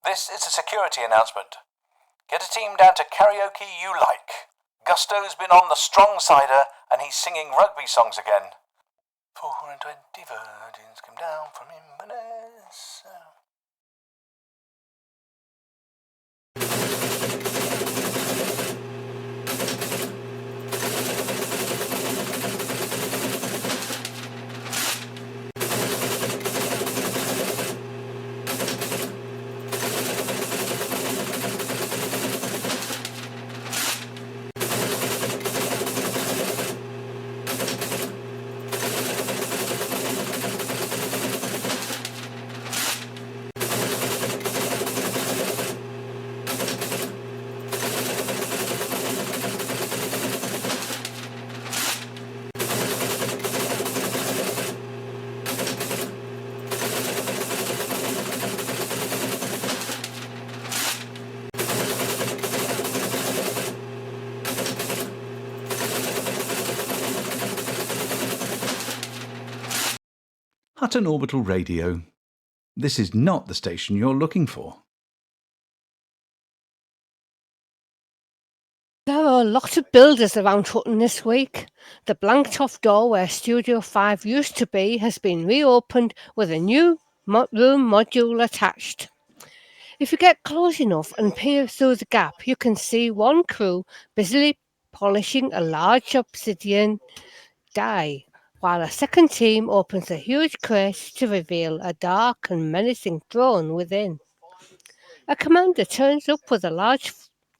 This is a security announcement. Get a team down to karaoke you like. Gusto's been on the strong cider and he's singing rugby songs again. 4 and 20 virgins come down from Inverness. Hutton Orbital Radio. This is not the station you're looking for. There are a lot of builders around Hutton this week. The blanked-off door where Studio 5 used to be has been reopened with a new room module attached. If you get close enough and peer through the gap, you can see one crew busily polishing a large obsidian die, while a second team opens a huge crate to reveal a dark and menacing throne within. A commander turns up with a large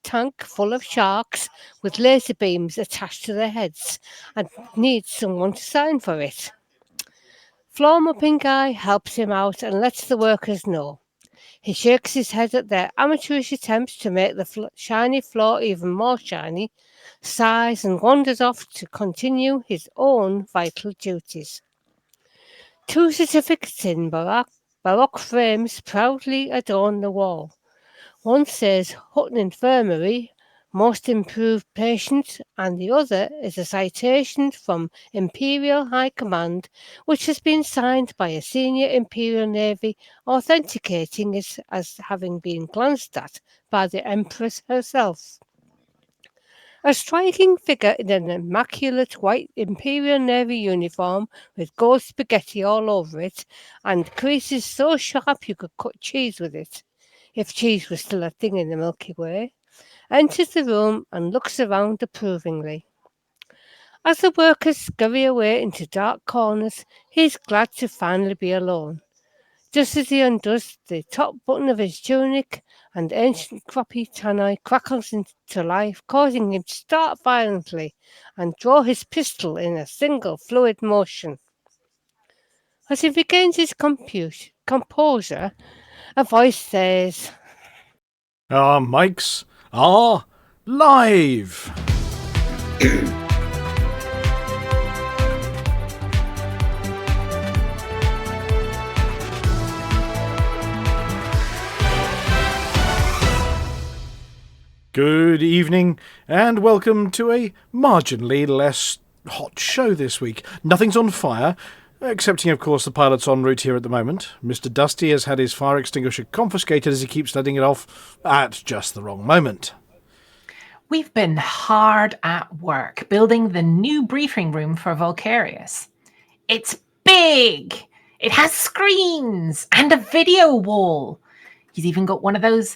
tank full of sharks with laser beams attached to their heads and needs someone to sign for it. Floor mopping guy helps him out and lets the workers know. He shakes his head at their amateurish attempts to make the shiny floor even more shiny, sighs and wanders off to continue his own vital duties. 2 certificates in baroque frames proudly adorn the wall. One says Hutton Infirmary, Most Improved Patient, and the other is a citation from Imperial High Command, which has been signed by a senior Imperial Navy, authenticating it as having been glanced at by the Empress herself. A striking figure in an immaculate white Imperial Navy uniform with gold spaghetti all over it and creases so sharp you could cut cheese with it, if cheese was still a thing in the Milky Way, enters the room and looks around approvingly. As the workers scurry away into dark corners, he is glad to finally be alone. Just as he undoes the top button of his tunic, an ancient crappy tannoy crackles into life, causing him to start violently and draw his pistol in a single fluid motion. As he regains his composure, a voice says, "Our mics are live!" Good evening, and welcome to a marginally less hot show this week. Nothing's on fire, excepting, of course, the pilot's en route here at the moment. Mr. Dusty has had his fire extinguisher confiscated as he keeps letting it off at just the wrong moment. We've been hard at work building the new briefing room for Vulkarius. It's big! It has screens and a video wall. He's even got one of those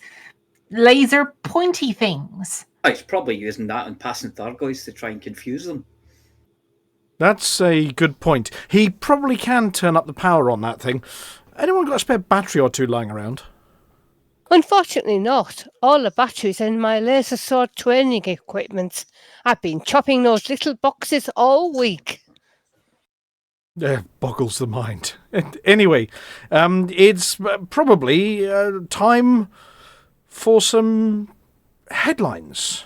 laser pointy things. He's probably using that and passing Thargoids to try and confuse them. That's a good point. He probably can turn up the power on that thing. Anyone got a spare battery or two lying around? Unfortunately not. All the batteries in my laser sword training equipment. I've been chopping those little boxes all week. Boggles the mind. Anyway, it's probably time for some headlines.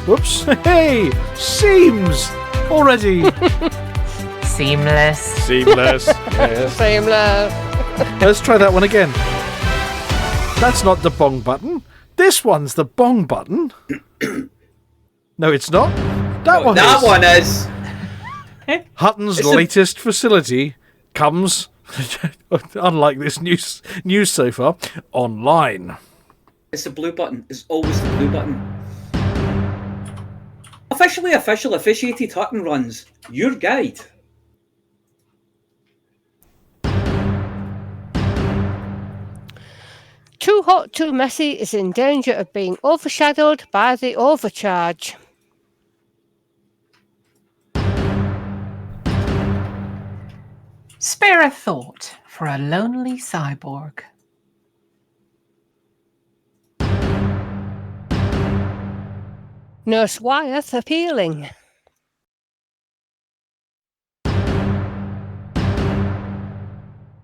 Whoops. Hey! Seams! Already! Seamless. Seamless. Yes. Seamless. Let's try that one again. That's not the bong button. This one's the bong button. No, it's not. That one is. Hutton's latest facility comes Unlike this news so far, online. It's the blue button. It's always the blue button. Officially officiated Hutton runs. Your guide. Too Hot, Too Messy is in danger of being overshadowed by the overcharge. Spare a thought for a lonely cyborg. Nurse Wyeth appealing.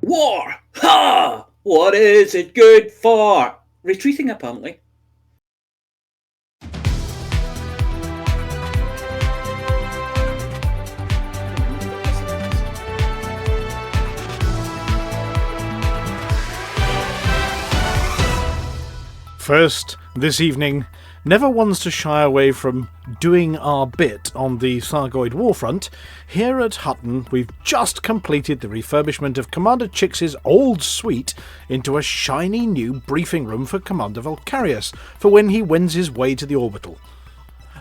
War! Ha! What is it good for? Retreating, apparently. First, this evening, never one's to shy away from doing our bit on the Thargoid warfront. Here at Hutton, we've just completed the refurbishment of Commander Chix's old suite into a shiny new briefing room for Commander Vulkarius for when he wends his way to the orbital.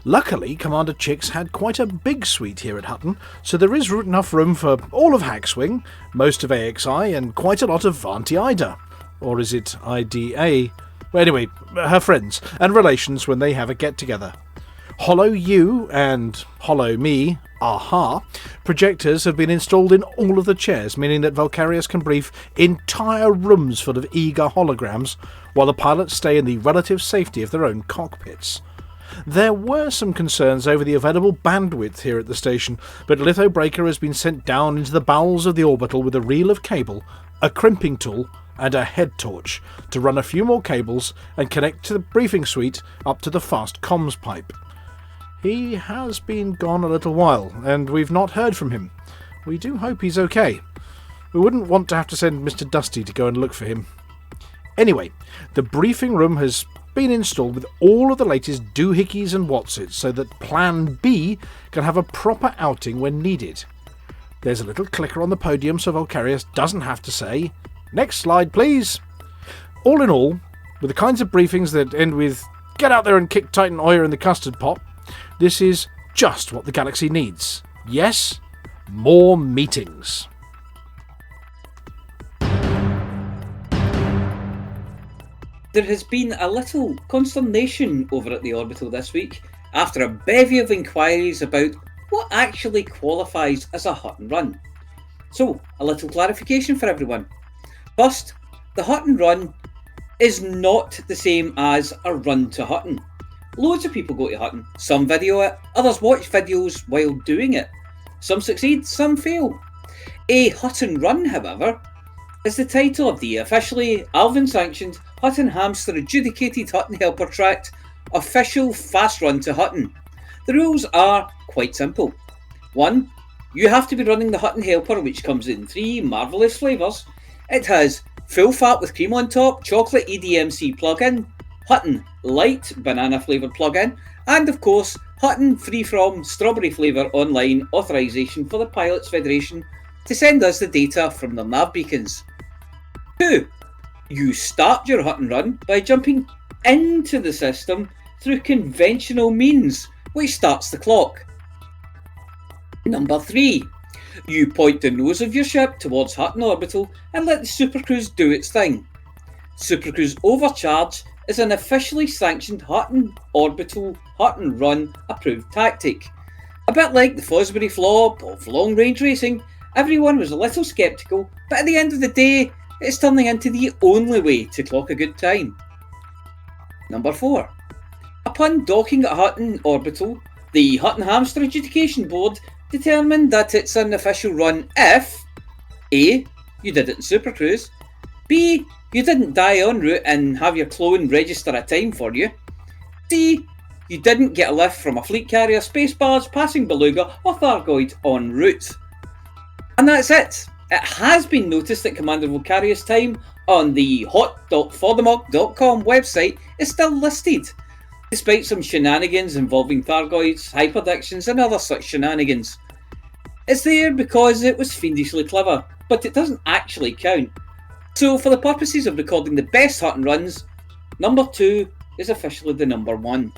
Luckily, Commander Chix had quite a big suite here at Hutton, so there is enough room for all of Hackswing, most of AXI, and quite a lot of Vanti Ida. Or is it IDA? Well, anyway, her friends and relations when they have a get-together. Hollow You and Hollow Me, aha, projectors have been installed in all of the chairs, meaning that Vulkarius can brief entire rooms full of eager holograms, while the pilots stay in the relative safety of their own cockpits. There were some concerns over the available bandwidth here at the station, but Litho Breaker has been sent down into the bowels of the orbital with a reel of cable, a crimping tool, and a head torch to run a few more cables and connect to the briefing suite up to the fast comms pipe. He has been gone a little while, and we've not heard from him. We do hope he's okay. We wouldn't want to have to send Mr. Dusty to go and look for him. Anyway, the briefing room has been installed with all of the latest doohickeys and whatsits so that Plan B can have a proper outing when needed. There's a little clicker on the podium so Vulkarius doesn't have to say, "Next slide, please." All in all, with the kinds of briefings that end with "Get out there and kick Titan Oyer in the custard pot," this is just what the galaxy needs. Yes, more meetings. There has been a little consternation over at the orbital this week after a bevy of inquiries about what actually qualifies as a Hutton run. So, a little clarification for everyone. First, the Hutton run is not the same as a run to Hutton. Loads of people go to Hutton. Some video it, others watch videos while doing it. Some succeed, some fail. A Hutton run, however, is the title of the officially Alvin-sanctioned Hutton Hamster Adjudicated Hutton Helper Tracked official fast run to Hutton. The rules are quite simple. 1. You have to be running the Hutton Helper, which comes in 3 marvellous flavours. It has full fat with cream on top, chocolate EDMC plug-in, Hutton light banana flavoured plug-in, and of course Hutton free from strawberry flavour online authorisation for the Pilots Federation to send us the data from their nav beacons. 2. You start your Hutton run by jumping into the system through conventional means, which starts the clock. Number 3. You point the nose of your ship towards Hutton Orbital and let the Supercruise do its thing. Supercruise Overcharge is an officially sanctioned Hutton Orbital Hutton Run approved tactic. A bit like the Fosbury flop of long-range racing, everyone was a little sceptical, but at the end of the day, it's turning into the only way to clock a good time. Number 4. Upon docking at Hutton Orbital, the Hutton Hamster Adjudication Board determined that it's an official run if A. You did it in Supercruise, B. You didn't die en route and have your clone register a time for you, C. You didn't get a lift from a fleet carrier, space barge, passing beluga or Thargoid en route. And that's it. It has been noticed that Commander Vulkarius' time on the hot.forthemog.com website is still listed, despite some shenanigans involving Thargoids, hyperdictions and other such shenanigans. It's there because it was fiendishly clever, but it doesn't actually count. So for the purposes of recording the best Hutton runs, number 2 is officially the number 1.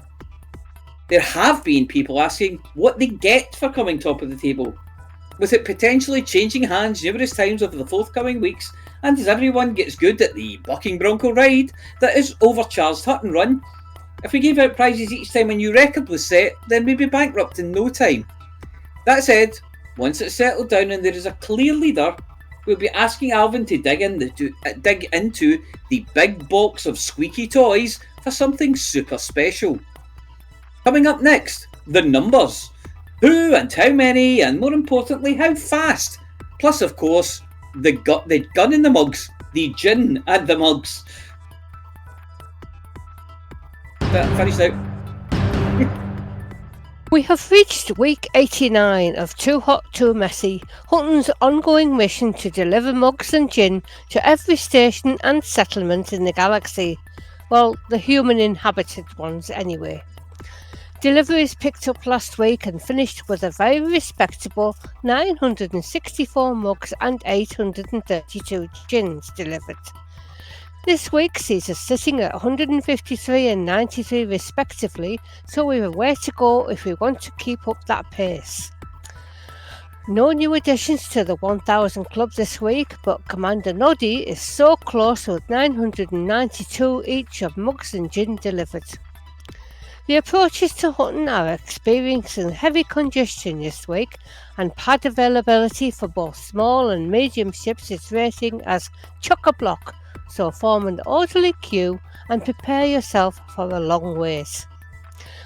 There have been people asking what they get for coming top of the table, with it potentially changing hands numerous times over the forthcoming weeks, and as everyone gets good at the bucking bronco ride that is Overcharged Hutton Run, if we gave out prizes each time a new record was set, then we'd be bankrupt in no time. That said, once it's settled down and there is a clear leader, we'll be asking Alvin to dig into the big box of squeaky toys for something super special. Coming up next, the numbers. Who and how many, and more importantly, how fast. Plus, of course, the gun in the mugs, the gin and the mugs. Finished out. We have reached week 89 of Too Hot, Too Messy, Hutton's ongoing mission to deliver mugs and gin to every station and settlement in the galaxy. Well, the human-inhabited ones anyway. Deliveries picked up last week and finished with a very respectable 964 mugs and 832 gins delivered. This week sees us sitting at 153 and 93 respectively, so we have a way to go if we want to keep up that pace. No new additions to the 1000 club this week, but Commander Noddy is so close with 992 each of mugs and gin delivered. The approaches to Hutton are experiencing heavy congestion this week, and pad availability for both small and medium ships is rating as chock-a-block, so form an orderly queue and prepare yourself for a long wait.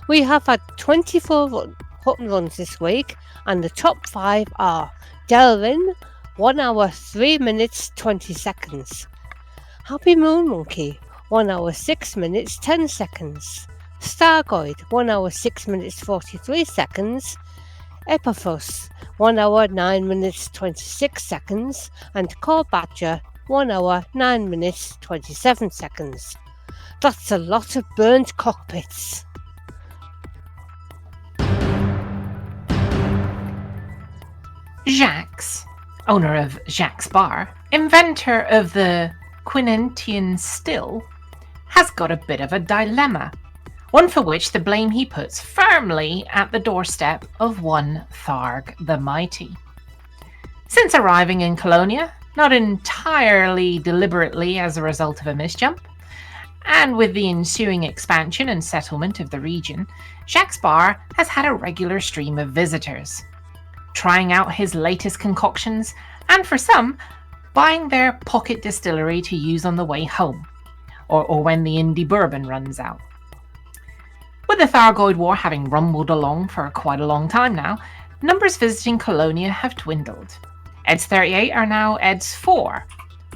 We have had 24 Hutton runs this week, and the top 5 are Delrin, 1 hour 3 minutes 20 seconds. Happy Moon Monkey, 1 hour 6 minutes 10 seconds. Thargoid, 1 hour 6 minutes 43 seconds. Epiphus, 1 hour 9 minutes 26 seconds. And Core Badger, 1 hour 9 minutes 27 seconds. That's a lot of burnt cockpits. Jacques, owner of Jacques Bar, inventor of the Quinentian still, has got a bit of a dilemma, one for which the blame he puts firmly at the doorstep of one Tharg the Mighty. Since arriving in Colonia, not entirely deliberately as a result of a misjump, and with the ensuing expansion and settlement of the region, Jacques Bar has had a regular stream of visitors, trying out his latest concoctions, and for some, buying their pocket distillery to use on the way home, or when the indie bourbon runs out. With the Thargoid War having rumbled along for quite a long time now, numbers visiting Colonia have dwindled. Eds 38 are now Eds 4.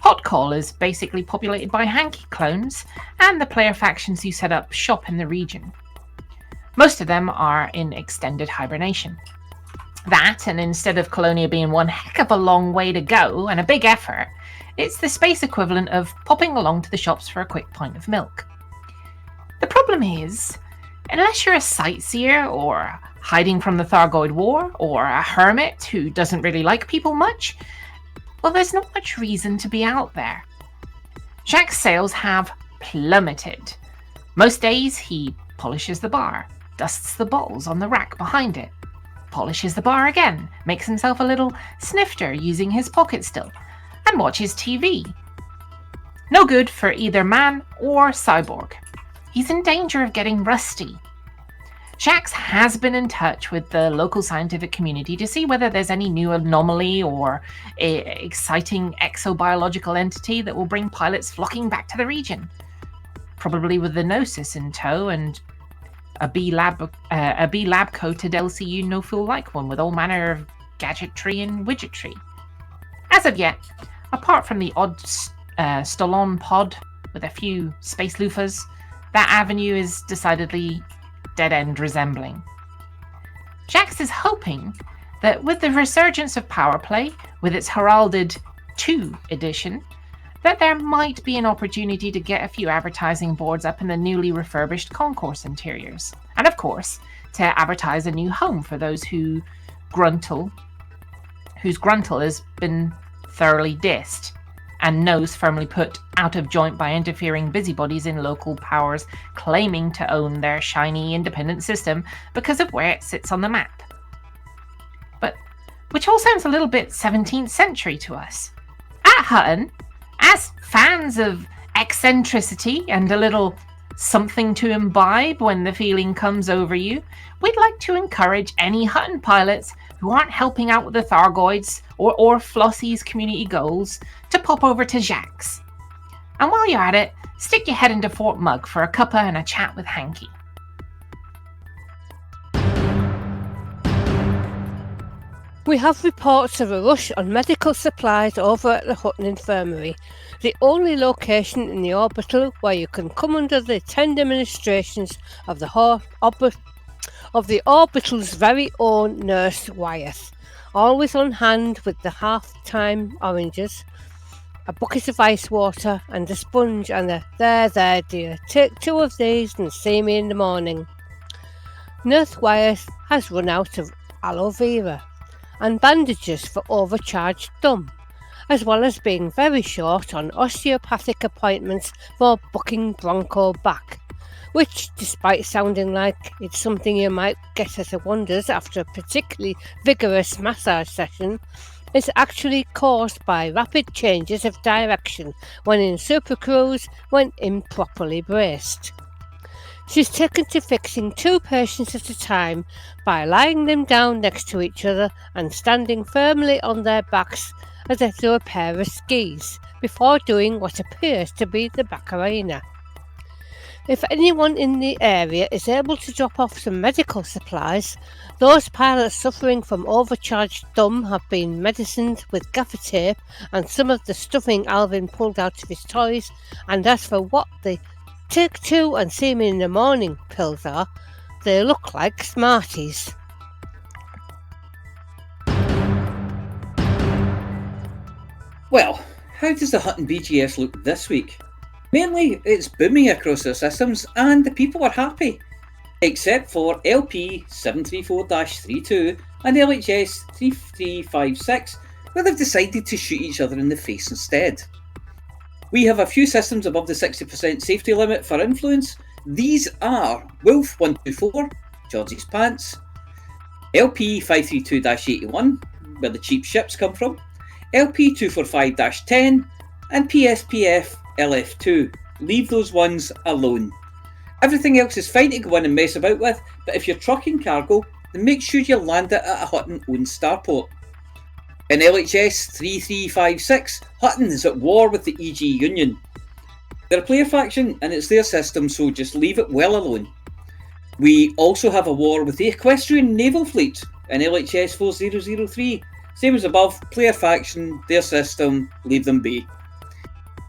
Hot Call is basically populated by Hanky clones and the player factions who set up shop in the region. Most of them are in extended hibernation. That, and instead of Colonia being one heck of a long way to go and a big effort, it's the space equivalent of popping along to the shops for a quick pint of milk. The problem is, unless you're a sightseer or hiding from the Thargoid War or a hermit who doesn't really like people much, well, there's not much reason to be out there. Jacques' sales have plummeted. Most days he polishes the bar, dusts the bottles on the rack behind it, polishes the bar again, makes himself a little snifter using his pocket still, and watches TV. No good for either man or cyborg. He's in danger of getting rusty. Jacques has been in touch with the local scientific community to see whether there's any new anomaly or exciting exobiological entity that will bring pilots flocking back to the region, probably with the Gnosis in tow and a B lab coated LCU no fool like one with all manner of gadgetry and widgetry. As of yet, apart from the odd Stallone pod with a few space loofahs, that avenue is decidedly dead-end resembling. Jacques is hoping that with the resurgence of Power Play, with its heralded 2 edition, that there might be an opportunity to get a few advertising boards up in the newly refurbished concourse interiors, and of course, to advertise a new home for those whose gruntle has been thoroughly dissed, and nose firmly put out of joint by interfering busybodies in local powers claiming to own their shiny independent system because of where it sits on the map. But which all sounds a little bit 17th century to us. At Hutton, as fans of eccentricity and a little something to imbibe when the feeling comes over you, we'd like to encourage any Hutton pilots who aren't helping out with the Thargoids or Flossy's community goals to pop over to Jacques. And while you're at it, stick your head into Fort Mug for a cuppa and a chat with Hanky. We have reports of a rush on medical supplies over at the Hutton Infirmary, the only location in the orbital where you can come under the tender ministrations of the orbital's very own Nurse Wyeth, always on hand with the half-time oranges, a bucket of ice water and a sponge and a there dear, take 2 of these and see me in the morning. Nurse Wyeth has run out of aloe vera and bandages for overcharged thumb, as well as being very short on osteopathic appointments for bucking bronco back, which, despite sounding like it's something you might get at a Wonders after a particularly vigorous massage session, is actually caused by rapid changes of direction when in supercruise when improperly braced. She's taken to fixing 2 patients at a time by lying them down next to each other and standing firmly on their backs as if they were a pair of skis, before doing what appears to be the Macarena. If anyone in the area is able to drop off some medical supplies, those pilots suffering from overcharged thumb have been medicined with gaffer tape and some of the stuffing Alvin pulled out of his toys, and as for what the take 2 and see me in the morning pills are, they look like Smarties. Well, how does the Hutton BGS look this week? Mainly, it's booming across their systems and the people are happy. Except for LP 734-32 and LHS 3356, where they've decided to shoot each other in the face instead. We have a few systems above the 60% safety limit for influence. These are Wolf 124, Georgie's Pants, LP 532-81, where the cheap ships come from, LP 245-10, and PSPF LF2. Leave those ones alone. Everything else is fine to go in and mess about with, but if you're trucking cargo, then make sure you land it at a Hutton-owned starport. In LHS 3356, Hutton is at war with the EG Union. They're a player faction and it's their system, so just leave it well alone. We also have a war with the Equestrian Naval Fleet in LHS 4003. Same as above, player faction, their system, leave them be.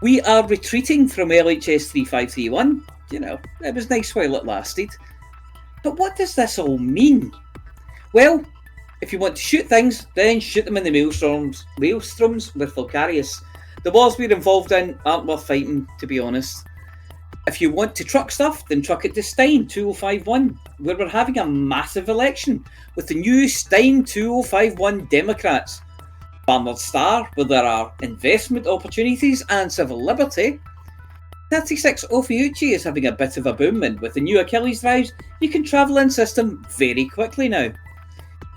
We are retreating from LHS 3531. You know, it was nice while it lasted. But what does this all mean? Well, if you want to shoot things, then shoot them in the maelstroms with Vulkarius. The wars we're involved in aren't worth fighting, to be honest. If you want to truck stuff, then truck it to Stein 2051, where we're having a massive election with the new Stein 2051 Democrats. Banter Star, where there are investment opportunities and civil liberty. 36 Ophiuchi is having a bit of a boom, and with the new Achilles drives, you can travel in system very quickly now.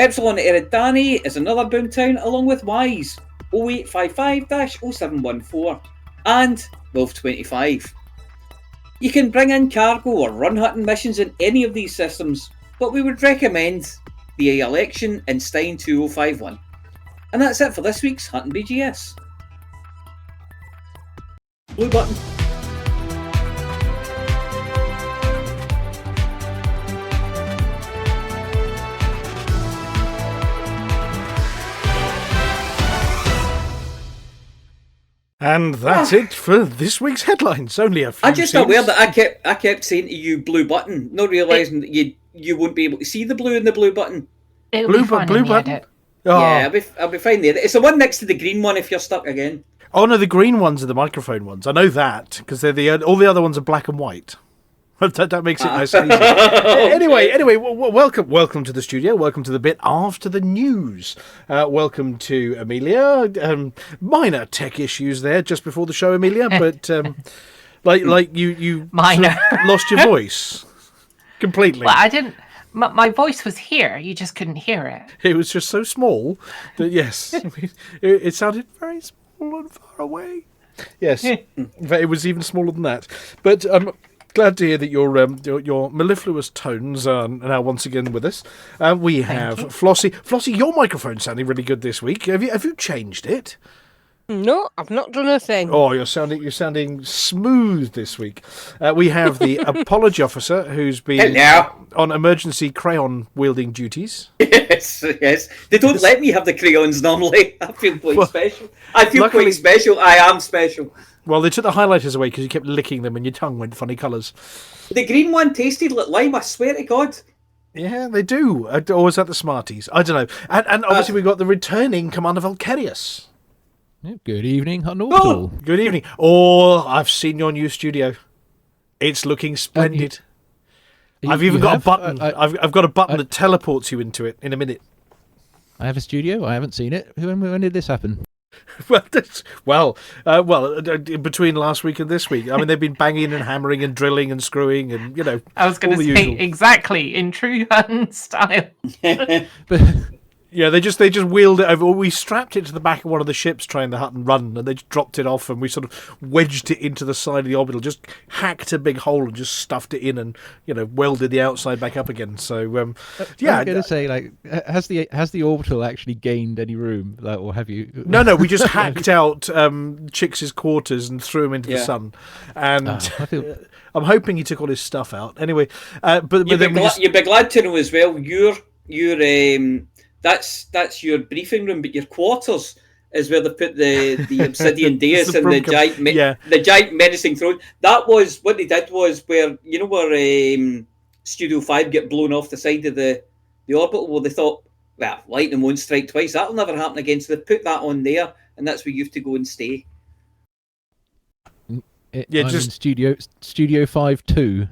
Epsilon Eridani is another boomtown, along with Wise 0855-0714 and Wolf 25. You can bring in cargo or run Hutton missions in any of these systems, but we would recommend the election in Stein 2051. And that's it for this week's Hutton BGS. Blue button. And that's it for this week's headlines. Only a few. I'm just aware that I kept saying to you blue button, not realising that you won't be able to see the blue in the blue button. It'll be fun in the edit. Oh. Yeah, I'll be fine there. It's the one next to the green one if you're stuck again. Oh no, the green ones are the microphone ones. I know that because they're all the other ones are black and white. that makes it nice and easy. Anyway, welcome to the studio. Welcome to the bit after the news. Welcome to Amelia. Minor tech issues there just before the show, Amelia, but like you Minor. sort of lost your voice completely. Well, I didn't. My voice was here. You just couldn't hear it. It was just so small that yes, it sounded very small and far away. Yes, but it was even smaller than that. But glad to hear that your mellifluous tones are now once again with us. We have Flossy. Flossy, your microphone's sounding really good this week. Have you changed it? No, I've not done a thing. Oh, you're sounding smooth this week. We have the apology officer who's been on emergency crayon wielding duties. Yes. They don't let me have the crayons normally. I feel quite special. I am special. Well, they took the highlighters away because you kept licking them and your tongue went funny colours. The green one tasted like lime, I swear to God. Yeah, they do. Or was that the Smarties? I don't know. And obviously we've got the returning Commander Vulkarius. Yeah, good evening, Hutton Orbital. Good evening. Oh, I've seen your new studio. It's looking splendid. I've even got a button. I've got a button that teleports you into it in a minute. I have a studio. I haven't seen it. When did this happen? Well, between last week and this week. I mean, they've been banging and hammering and drilling and screwing and, I was going to say usual. exactly in true Hutton style. But Yeah, they just wheeled it over. We strapped it to the back of one of the ships trying the Hutton run, and they just dropped it off, and we sort of wedged it into the side of the orbital, just hacked a big hole and just stuffed it in, and welded the outside back up again. So yeah, I was going to say, like, has the orbital actually gained any room, or have you? No, we just hacked out Chix's quarters and threw him into the sun, and I'm hoping he took all his stuff out. Anyway, but you'd then be glad to know as well. That's your briefing room, but your quarters is where they put the obsidian dais and the giant menacing throne. That was what they did. Was where Studio 5 get blown off the side of the orbital. Well, they thought, well, lightning won't strike twice. That'll never happen again. So they put that on there, and that's where you have to go and stay. Just Studio 5 2.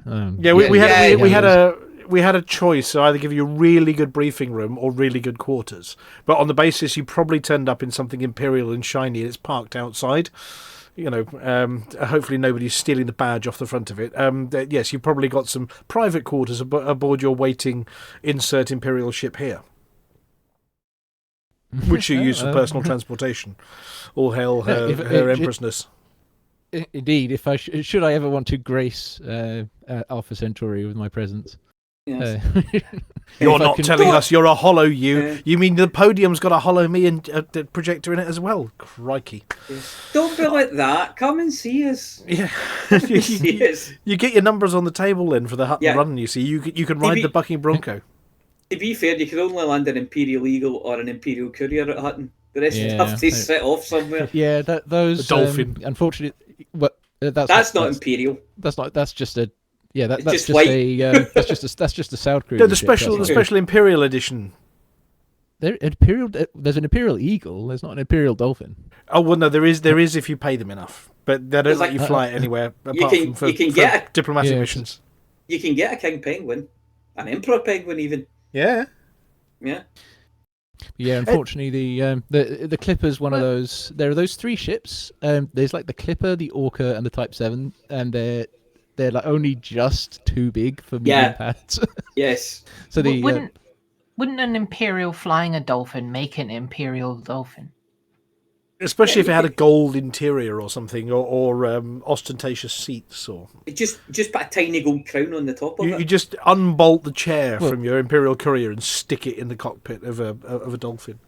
We had a choice, so either give you a really good briefing room or really good quarters. But on the basis you probably turned up in something imperial and shiny and it's parked outside, hopefully nobody's stealing the badge off the front of it. Yes, you've probably got some private quarters aboard your waiting insert imperial ship here, which you use for personal transportation. All hail her empressness. Indeed, if should I ever want to grace Alpha Centauri with my presence. Yes. You're not telling us you're a hollow you. Yeah. You mean the podium's got a hollow me and the projector in it as well? Crikey. Yes. Don't be like that. Come and see us. Yeah. You get your numbers on the table then for the Hutton run, you see. You can ride the bucking bronco. To be fair, you can only land an Imperial Eagle or an Imperial Courier at Hutton. The rest would have to set off somewhere. Yeah, those... The Dolphin. Unfortunately... Well, that's not Imperial. That's just a... Yeah, that's just white. That's just a South Cruiser. No, the special Imperial edition. There's an Imperial Eagle. There's not an Imperial Dolphin. Oh well, no, there is if you pay them enough, but they don't let you fly it anywhere apart from for diplomatic missions. You can get a King Penguin, an Emperor Penguin, even. Yeah. Yeah, unfortunately, the Clipper's one of those. There are those three ships. There's like the Clipper, the Orca, and the Type 7, and they're like only just too big for medium pads. Yes. So wouldn't an Imperial flying a Dolphin make an Imperial Dolphin? Especially if it had a gold interior or something, or ostentatious seats, or just put a tiny gold crown on the top of it. You just unbolt the chair from your Imperial Courier and stick it in the cockpit of a Dolphin.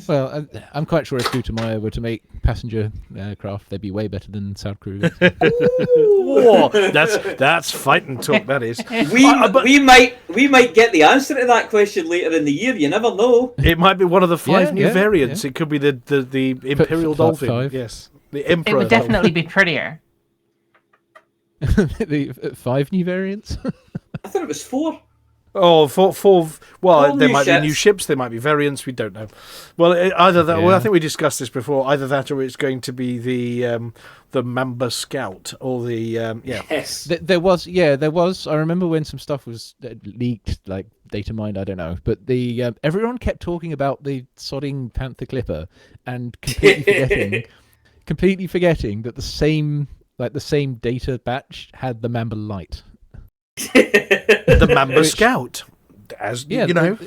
Well, I'm quite sure if Gutermeyer were to make passenger craft, they'd be way better than South Cruisers. Whoa, that's fighting talk. That is. We might get the answer to that question later in the year. You never know. It might be one of the 5 new variants. Yeah. It could be the Imperial Dolphin. 5. Yes, the Emperor. It would definitely be prettier. The 5 new variants. I thought it was 4. Oh, well, All there new might be new ships. ships, there might be variants, we don't know. Well, either that, well, I think we discussed this before, either that or it's going to be the Mamba Scout, or the, Yes. There was. I remember when some stuff was leaked, like data mined. I don't know, but everyone kept talking about the sodding Panther Clipper and completely forgetting that the same data batch had the Mamba Light. the Mamba Scout, as you know.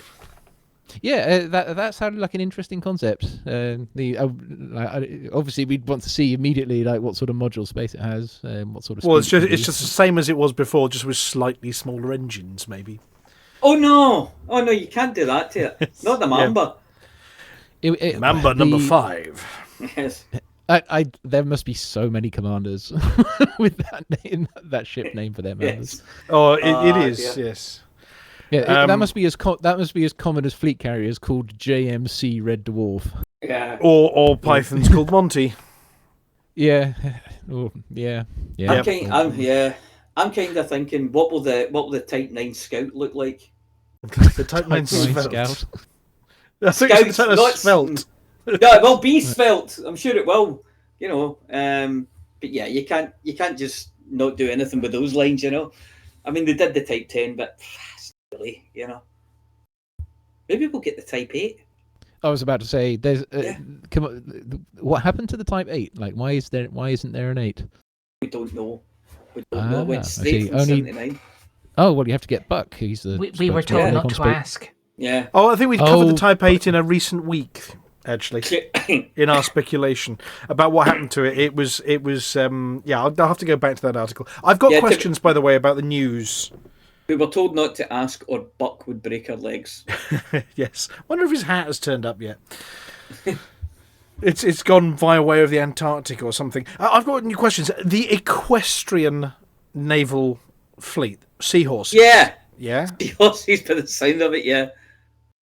That sounded like an interesting concept. Obviously we'd want to see immediately like what sort of module space it has, what sort of. Well, speed it's just the same as it was before, just with slightly smaller engines, maybe. Oh no, you can't do that to it. Not the Mamba. Mamba number 5. Yes. There must be so many commanders with that name, that ship name for their members. Yes. Oh, it is. Yeah. Yes. Yeah, that must be as common as fleet carriers called JMC Red Dwarf. Yeah. Or Pythons called Monty. Yeah. Oh, yeah. I'm kind of thinking, what will the Type 9 Scout look like? The Type 9 Scout. I think Scouts, it's the not Svelte. No, it will be svelte. I'm sure it will. But yeah, you can't just not do anything with those lines. I mean, they did the Type 10, but silly. Maybe we'll get the Type 8. I was about to say, there's come on, what happened to the Type 8? Like, why isn't there an 8? We don't know. It went I straight see. from 79. Oh well, you have to get Buck. He's the. We were told not to ask. Yeah. Oh, I think we've covered the Type 8 in a recent week, actually, in our speculation about what happened to it. It was. I'll have to go back to that article. I've got questions, by the way, about the news. We were told not to ask, or Buck would break our legs. Yes. Wonder if his hat has turned up yet. It's gone via way of the Antarctic or something. I've got new questions. The equestrian naval fleet, seahorses. Yeah. Yeah. Seahorses, by the sound of it, yeah.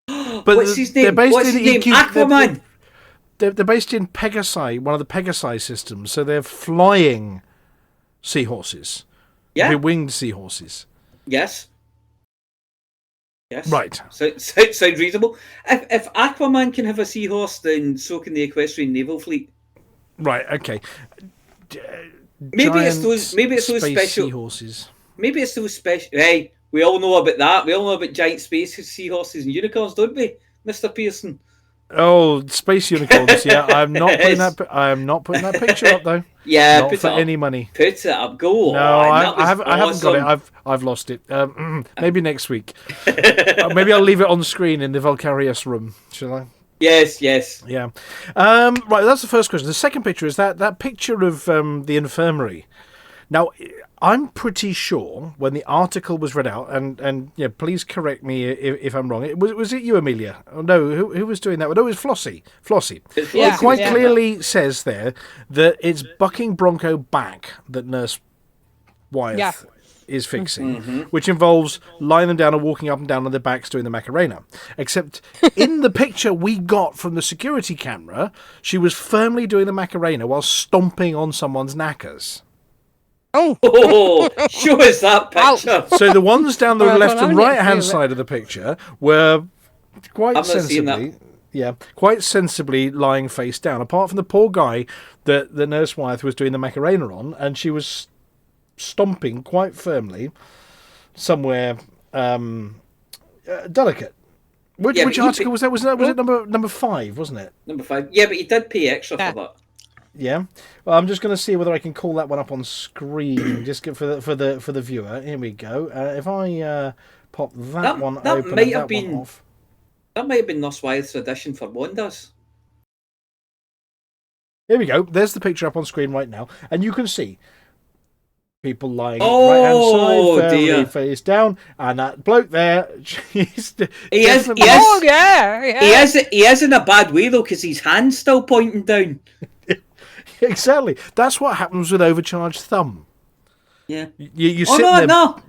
But What's his name? Aquaman. They're based in Pegasi, one of the Pegasi systems. So they're flying seahorses. Yeah. They're winged seahorses. Yes. Right. So sounds reasonable. If Aquaman can have a seahorse, then so can the equestrian naval fleet. Right. Okay. Maybe it's those special seahorses. Maybe it's those special. Hey, we all know about that. We all know about giant space seahorses and unicorns, don't we, Mr. Pearson? Oh, space unicorns! Yeah, I'm not putting that. I'm not putting that picture up though. Yeah, not for any money. Put it up. Go. No, on. I haven't got it. I've lost it. Maybe next week. Maybe I'll leave it on the screen in the Vulkarius room. Shall I? Yes. Yeah. Right. That's the first question. The second picture is that picture of the infirmary. Now, I'm pretty sure when the article was read out, and please correct me if I'm wrong. Was it you, Amelia? Oh, no, who was doing that? No, it was Flossy. It quite clearly says there that it's bucking Bronco back that Nurse Wyeth is fixing, which involves lying them down and walking up and down on their backs doing the Macarena. Except in the picture we got from the security camera, she was firmly doing the Macarena while stomping on someone's knackers. Oh, show us that picture. So the ones down the left and right hand side of the picture were quite sensibly lying face down. Apart from the poor guy that the Nurse Wyeth was doing the Macarena on, and she was stomping quite firmly somewhere delicate. Which article was that? Was it number 5, wasn't it? Number 5. Yeah, but he did pay extra for that. Yeah, well, I'm just going to see whether I can call that one up on screen, just for the viewer. Here we go. If I pop that one open, might have been off. That might have been Nurse Wyeth's audition for Wanda's. Here we go. There's the picture up on screen right now, and you can see people lying right hand side, firmly face down, and that bloke there. He is in a bad way though, because his hand's still pointing down. Exactly. That's what happens with overcharged thumb. Yeah. You sit there. No.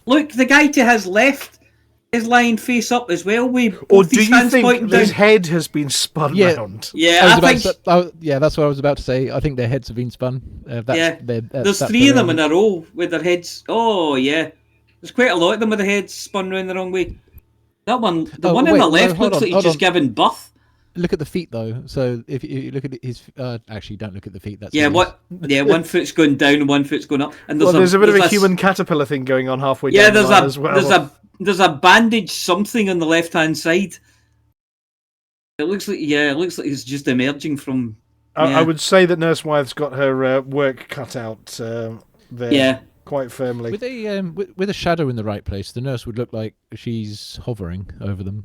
Look, the guy to his left is lying face up as well. Or do you think his head has been spun round? Yeah, that's what I was about to say. I think their heads have been spun. There's 3 of them in a row with their heads. Oh, yeah. There's quite a lot of them with the heads spun round the wrong way. That one, the Oh, one on wait, the no, left hold looks on, like he's hold just on. given birth. Look at the feet, though. So if you look at his... actually, don't look at the feet. That's Yeah, hideous. one foot's going down and one foot's going up. And There's a bit of a human caterpillar thing going on halfway down the line as well. There's a bandage something on the left-hand side. It looks like it's just emerging from... I would say that Nurse Wythe's got her work cut out there. Yeah. Quite firmly. With a shadow in the right place, the nurse would look like she's hovering over them.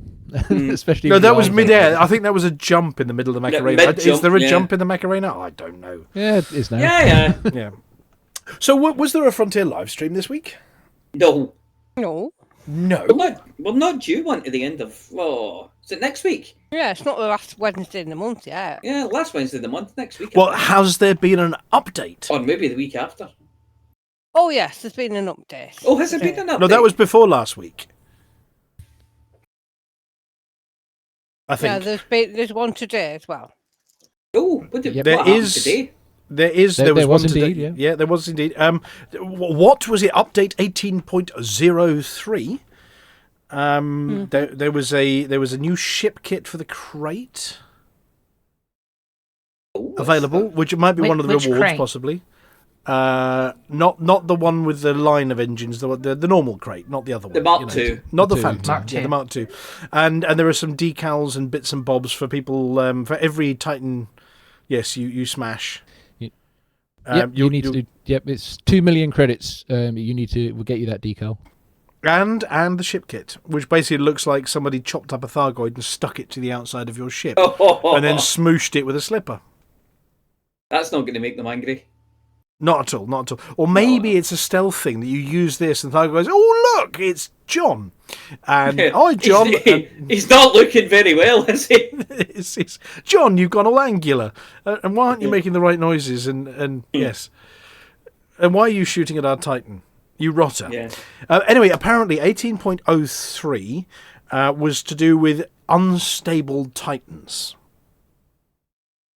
Especially No, with that the was arms midair. out. I think that was a jump in the middle of the Macarena. mid-jump, Is there a yeah. jump in the Macarena? I don't know. Yeah, it is now. Yeah. Yeah. So, was there a Frontier live stream this week? No. No. No. We're not due one to the end of... Oh, is it next week? Yeah, it's not the last Wednesday in the month yet. Yeah, last Wednesday of the month, next week. Well, has there been an update? Or maybe the week after. Oh, yes, there's been an update. Oh, has there been an update? No, that was before last week. I think. Yeah, there's one today as well. Oh, what Yep. happened today? There was There one was today. indeed, yeah. Yeah, there was indeed. What was it? Update 18.03. There was a new ship kit for the crate available, which might be one of the Which rewards, crate? possibly. Not the one with the line of engines, the normal crate, not the other one. The Mark II. Not the The Phantom. Mark Yeah, II. the Mark II. And there are some decals and bits and bobs for people, for every Titan, yes, you smash. You need to. Yep, it's 2 million credits. You need to. We'll get you that decal. And the ship kit, which basically looks like somebody chopped up a Thargoid and stuck it to the outside of your ship, and then smooshed it with a slipper. That's not going to make them angry. Not at all. Or maybe it's a stealth thing that you use this and Thargoid goes, "Oh look, it's John," and "Hi John." He's not looking very well, is he? it's John, you've gone all angular, and why aren't you making the right noises? And yes, and why are you shooting at our Titan? You rotter. Yeah. Anyway, apparently 18.03 was to do with unstable Titans.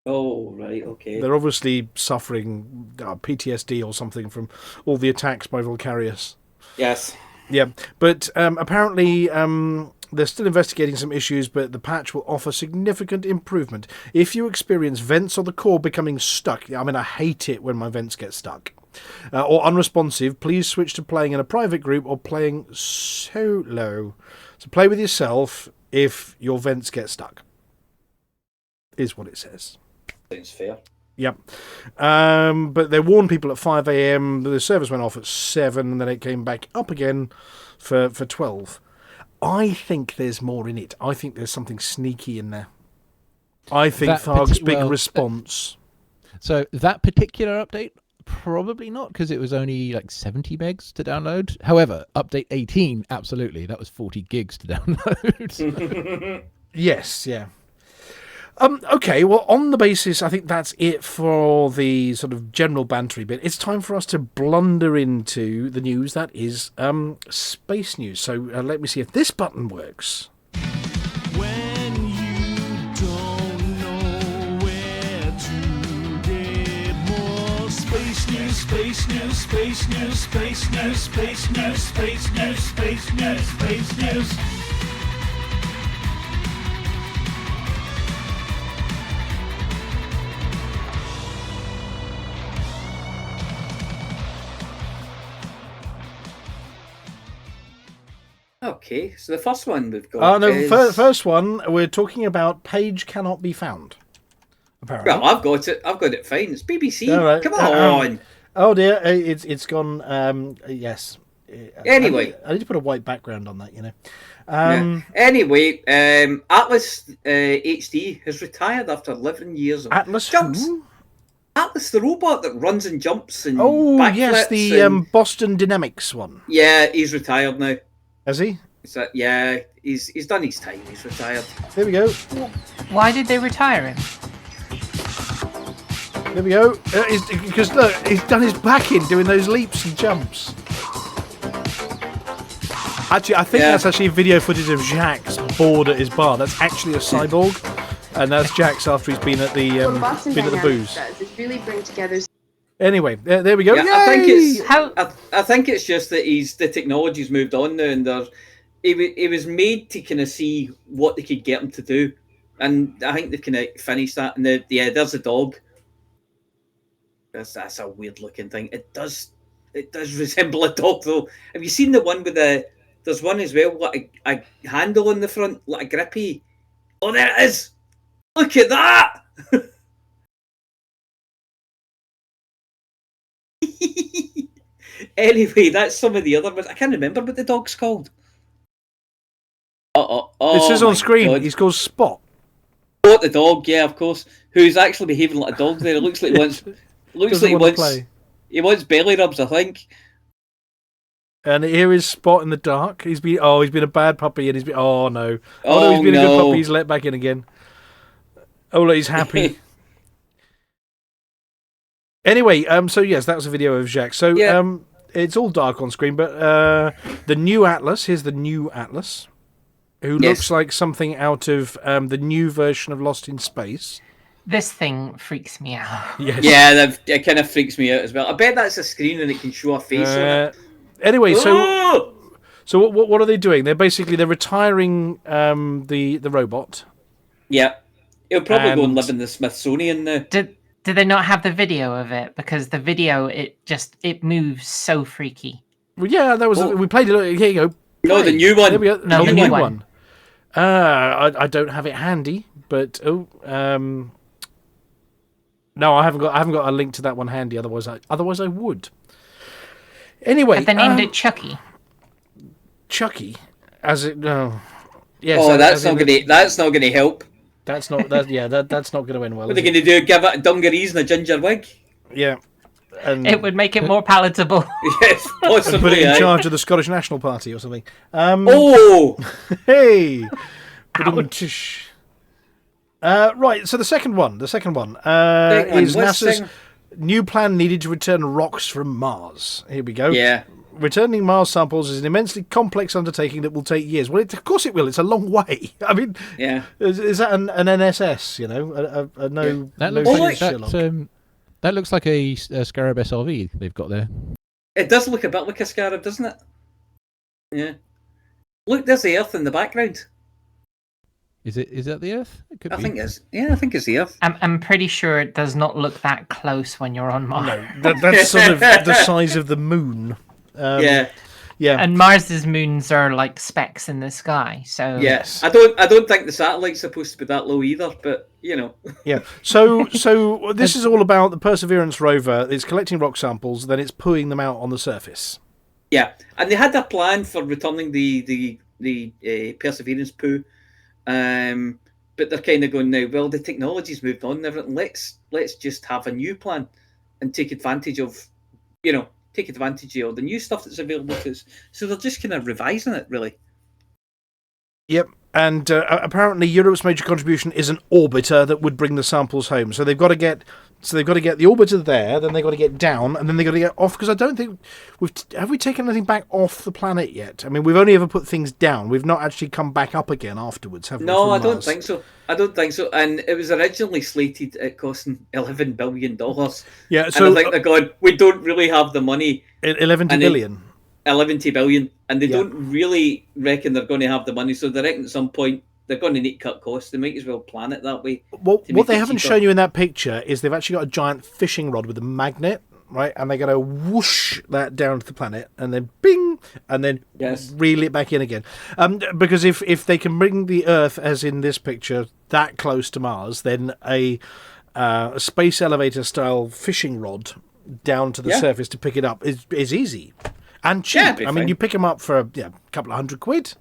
Oh, right, okay. They're obviously suffering PTSD or something from all the attacks by Vulkarius. Yes. Yeah, but apparently they're still investigating some issues, but the patch will offer significant improvement. If you experience vents or the core becoming stuck, I mean, I hate it when my vents get stuck, or unresponsive, please switch to playing in a private group or playing solo. So play with yourself if your vents get stuck, is what it says. Sounds fair. Yep. But they warned people at 5 a.m. The service went off at 7, and then it came back up again for 12. I think there's more in it. I think there's something sneaky in there. I think Tharg's big response. So that particular update, probably not, because it was only like 70 megs to download. However, update 18, absolutely. That was 40 gigs to download. Yes, yeah. Okay, well, on the basis, I think that's it for the sort of general bantery bit. It's time for us to blunder into the news that is space news. So let me see if this button works. When you don't know where to get more space news, space news, space news, space news, space news, space news, space news, space news. Okay, so the first one we've got is... First one, we're talking about Page Cannot Be Found, apparently. Well, I've got it fine. It's BBC. All right. Come on. Oh dear, it's gone, yes. Anyway. I need to put a white background on that, you know. Yeah. Anyway, Atlas HD has retired after 11 years of Atlas jumps. who? Atlas, the robot that runs and jumps and Oh, backflips yes, the and... Boston Dynamics one. Yeah, he's retired now. Has he? Yeah, he's done his time. He's retired. There we go. Why did they retire him? There we go. Because look, he's done his back in doing those leaps and jumps. Actually, I think that's actually video footage of Jack's bored at his bar. That's actually a cyborg, and that's Jack's after he's been at the booze. Does is really bring together. Anyway, there we go. Yeah, Yay! I think it's just that the technology's moved on now, and it was made to kind of see what they could get him to do, and I think they've kind of finished that. And there's a dog. That's a weird looking thing. It does resemble a dog though. Have you seen the one with there's one as well, like a handle on the front, like a grippy. Oh, there it is! Look at that! Anyway, that's some of the other ones. I can't remember what the dog's called. It says on screen, God. he's called Spot. Spot the dog, yeah, of course. Who's actually behaving like a dog there. It looks like he wants... He wants belly rubs, I think. And here is Spot in the dark. He's been a bad puppy, and he's been he's been a good puppy. He's let back in again. Oh look, he's happy. Anyway, so yes, that was a video of Jacques. So it's all dark on screen, but the new Atlas. Here's the new Atlas, who looks like something out of the new version of Lost in Space. This thing freaks me out. Yes. Yeah, it kind of freaks me out as well. I bet that's a screen and it can show a face on it. Anyway, so what are they doing? They're retiring the robot. Yeah, it'll probably go and live in the Smithsonian now. Did they not have the video of it? Because the video, it moves so freaky. Well, yeah, that was we played it. Here you go. No, the new one. There we go. No, the new one. I don't have it handy, but no, I haven't got a link to that one handy. Otherwise I would. Anyway, but they named it Chucky. Chucky, as it no. Yes. Oh, that's not going to help. That's not going to end well. What are they going to do? Give it dungarees and a ginger wig? Yeah. And it would make it more palatable. Yes, possibly. Put it in charge of the Scottish National Party or something. Hey. Right, so the second one is NASA's new plan needed to return rocks from Mars. Here we go. Yeah. Returning Mars samples is an immensely complex undertaking that will take years. Well, of course it will. It's a long way. I mean, yeah. Is that an NSS? You know, That looks like a Scarab SRV they've got there. It does look a bit like a Scarab, doesn't it? Yeah. Look, there's the Earth in the background. Is that the Earth? It could be. I think it's the Earth. I'm pretty sure it does not look that close when you're on Mars. No, that's sort of the size of the moon. Yeah. And Mars's moons are like specks in the sky. So yes, I don't think the satellite's supposed to be that low either. But you know. Yeah. So this is all about the Perseverance rover. It's collecting rock samples, then it's pooing them out on the surface. Yeah, and they had a plan for returning the Perseverance poo. But they're kind of going now, well, the technology's moved on and everything. Let's just have a new plan and take advantage of all the new stuff that's available to us. So they're just kind of revising it, really. Yep. And apparently Europe's major contribution is an orbiter that would bring the samples home. So they've got to get the orbiter there, then they've got to get down, and then they've got to get off, because I don't think have we taken anything back off the planet yet? I mean, we've only ever put things down. We've not actually come back up again afterwards, have we? No, I don't think so. And it was originally slated at costing $11 billion. Yeah, so and I think they're going, we don't really have the money. 11 billion. 11 billion, and they don't really reckon they're going to have the money, so they reckon at some point they're going to need to cut costs. They might as well plan it that way. Well, what they haven't shown you in that picture is they've actually got a giant fishing rod with a magnet, right? And they're going to whoosh that down to the planet, and then bing, and then reel it back in again. Because if they can bring the Earth, as in this picture, that close to Mars, then a space elevator style fishing rod down to the surface to pick it up is easy. And cheap. I mean, you pick them up for a couple of £100.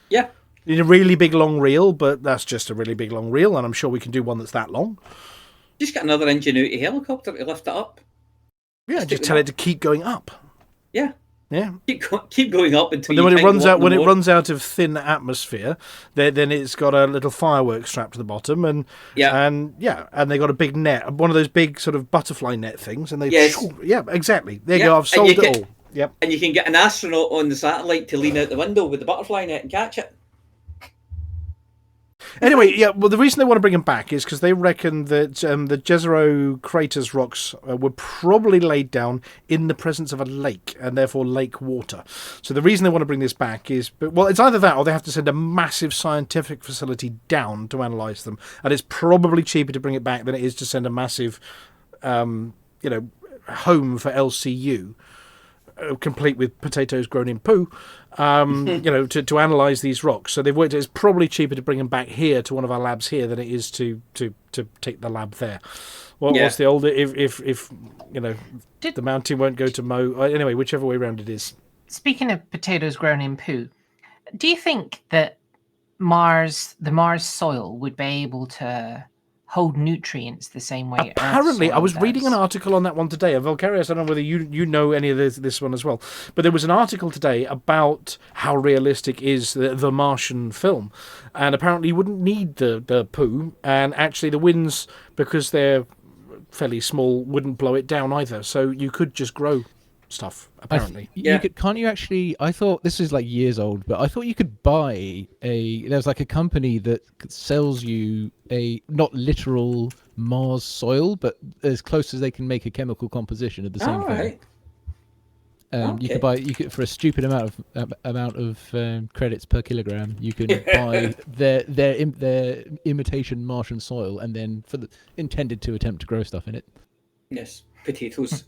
Yeah. In a really big long reel, but that's just a really big long reel, and I'm sure we can do one that's that long. Just get another Ingenuity helicopter to lift it up. Yeah, just tell it to keep going up. Yeah. Yeah. Keep going up until then when it runs out of thin atmosphere, then it's got a little fireworks strapped to the bottom, and they got a big net, one of those big sort of butterfly net things, and they exactly. There you go. I've solved it all. Yep. And you can get an astronaut on the satellite to lean out the window with the butterfly net and catch it. Anyway, yeah. Well, the reason they want to bring them back is because they reckon that the Jezero craters rocks were probably laid down in the presence of a lake and therefore lake water. So the reason they want to bring this back is, well, it's either that or they have to send a massive scientific facility down to analyse them, and it's probably cheaper to bring it back than it is to send a massive, home for LCU. Complete with potatoes grown in poo, to analyse these rocks. So they've worked. It's probably cheaper to bring them back here to one of our labs here than it is to take the lab there. What's the older if the mountain won't go to Mo anyway, whichever way around it is. Speaking of potatoes grown in poo, do you think that the Mars soil would be able to hold nutrients the same way? Apparently, I was does? reading an article on that one today. Vulkarius, I don't know whether you know any of this one as well, but there was an article today about how realistic is the Martian film, and apparently you wouldn't need the poo, and actually the winds, because they're fairly small, wouldn't blow it down either. So you could just grow stuff, apparently. Can't you actually? I thought this is like years old, but I thought you could buy there's like a company that sells you a not literal Mars soil, but as close as they can make a chemical composition of the same thing. Right. You could for a stupid amount of credits per kilogram, you can buy their imitation Martian soil, and then intended to attempt to grow stuff in it. Yes, potatoes.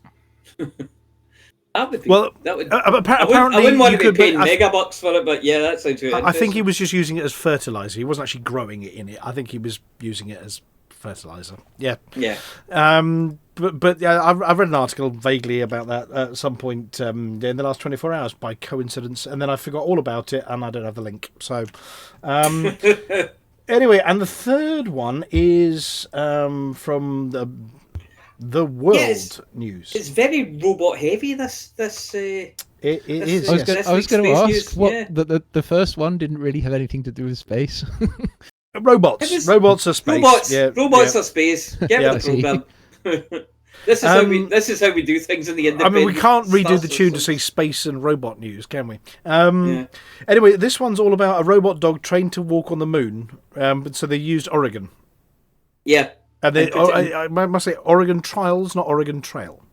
Apparently, I wouldn't want to be paying megabucks for it, but yeah, that sounds really I think he was just using it as fertilizer. He wasn't actually growing it in it. I think he was using it as fertilizer. Yeah. Yeah. But yeah, I've read an article vaguely about that at some point in the last 24 hours by coincidence, and then I forgot all about it, and I don't have the link. So, anyway, and the third one is from the World News. It's very robot heavy. This it is. I was going to ask news. what the first one didn't really have anything to do with space. Robots. Robots are space. Robots are space. Get with the program. This is how we do things in the independent. I mean, we can't redo the tune to say space and robot news, can we? Anyway, this one's all about a robot dog trained to walk on the moon. So they used Oregon. Yeah. And I must say Oregon Trials, not Oregon Trail.